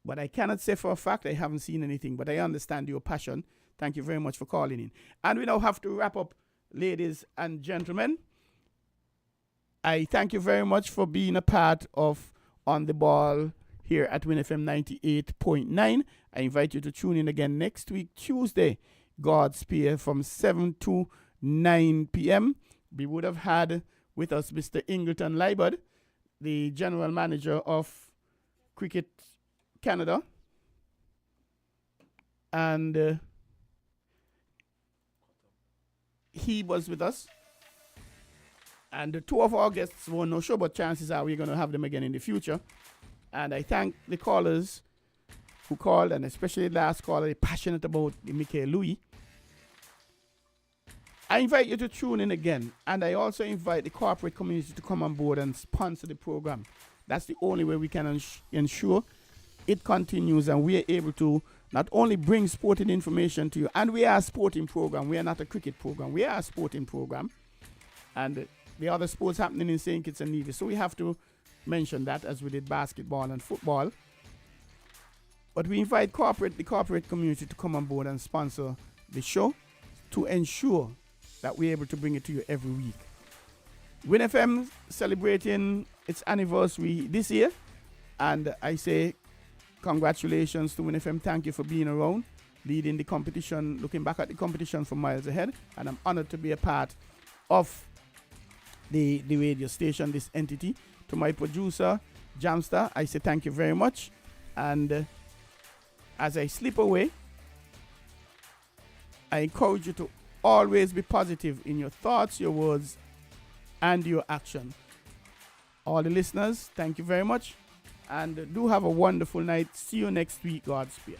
but I cannot say for a fact, I haven't seen anything, but I understand your passion. Thank you very much for calling in. And we now have to wrap up, ladies and gentlemen. I thank you very much for being a part of On the Ball here at WinFM 98.9. I invite you to tune in again next week, Tuesday, God's Spear, from 7 to 9 p.m. We would have had with us Mr. Ingleton Libard, the general manager of Cricket Canada. And he was with us. And the two of our guests were no show, but chances are we're going to have them again in the future. And I thank the callers who called, and especially the last caller, they're passionate about the Michael Louis. I invite you to tune in again, and I also invite the corporate community to come on board and sponsor the program. That's the only way we can ensure it continues and we are able to not only bring sporting information to you, and we are a sporting program. We are not a cricket program. We are a sporting program. And the other sports happening in St. Kitts and Nevis. So we have to mention that, as we did basketball and football. But we invite the corporate community to come on board and sponsor the show to ensure that we're able to bring it to you every week. Win FM celebrating its anniversary this year, and I say congratulations to Win FM. Thank you for being around, leading the competition, looking back at the competition for miles ahead, and I'm honored to be a part of the radio station, this entity. To my producer, Jamster, I say thank you very much, and as I slip away, I encourage you to always be positive in your thoughts, your words, and your action. All the listeners, thank you very much, and do have a wonderful night. See you next week, Godspeed.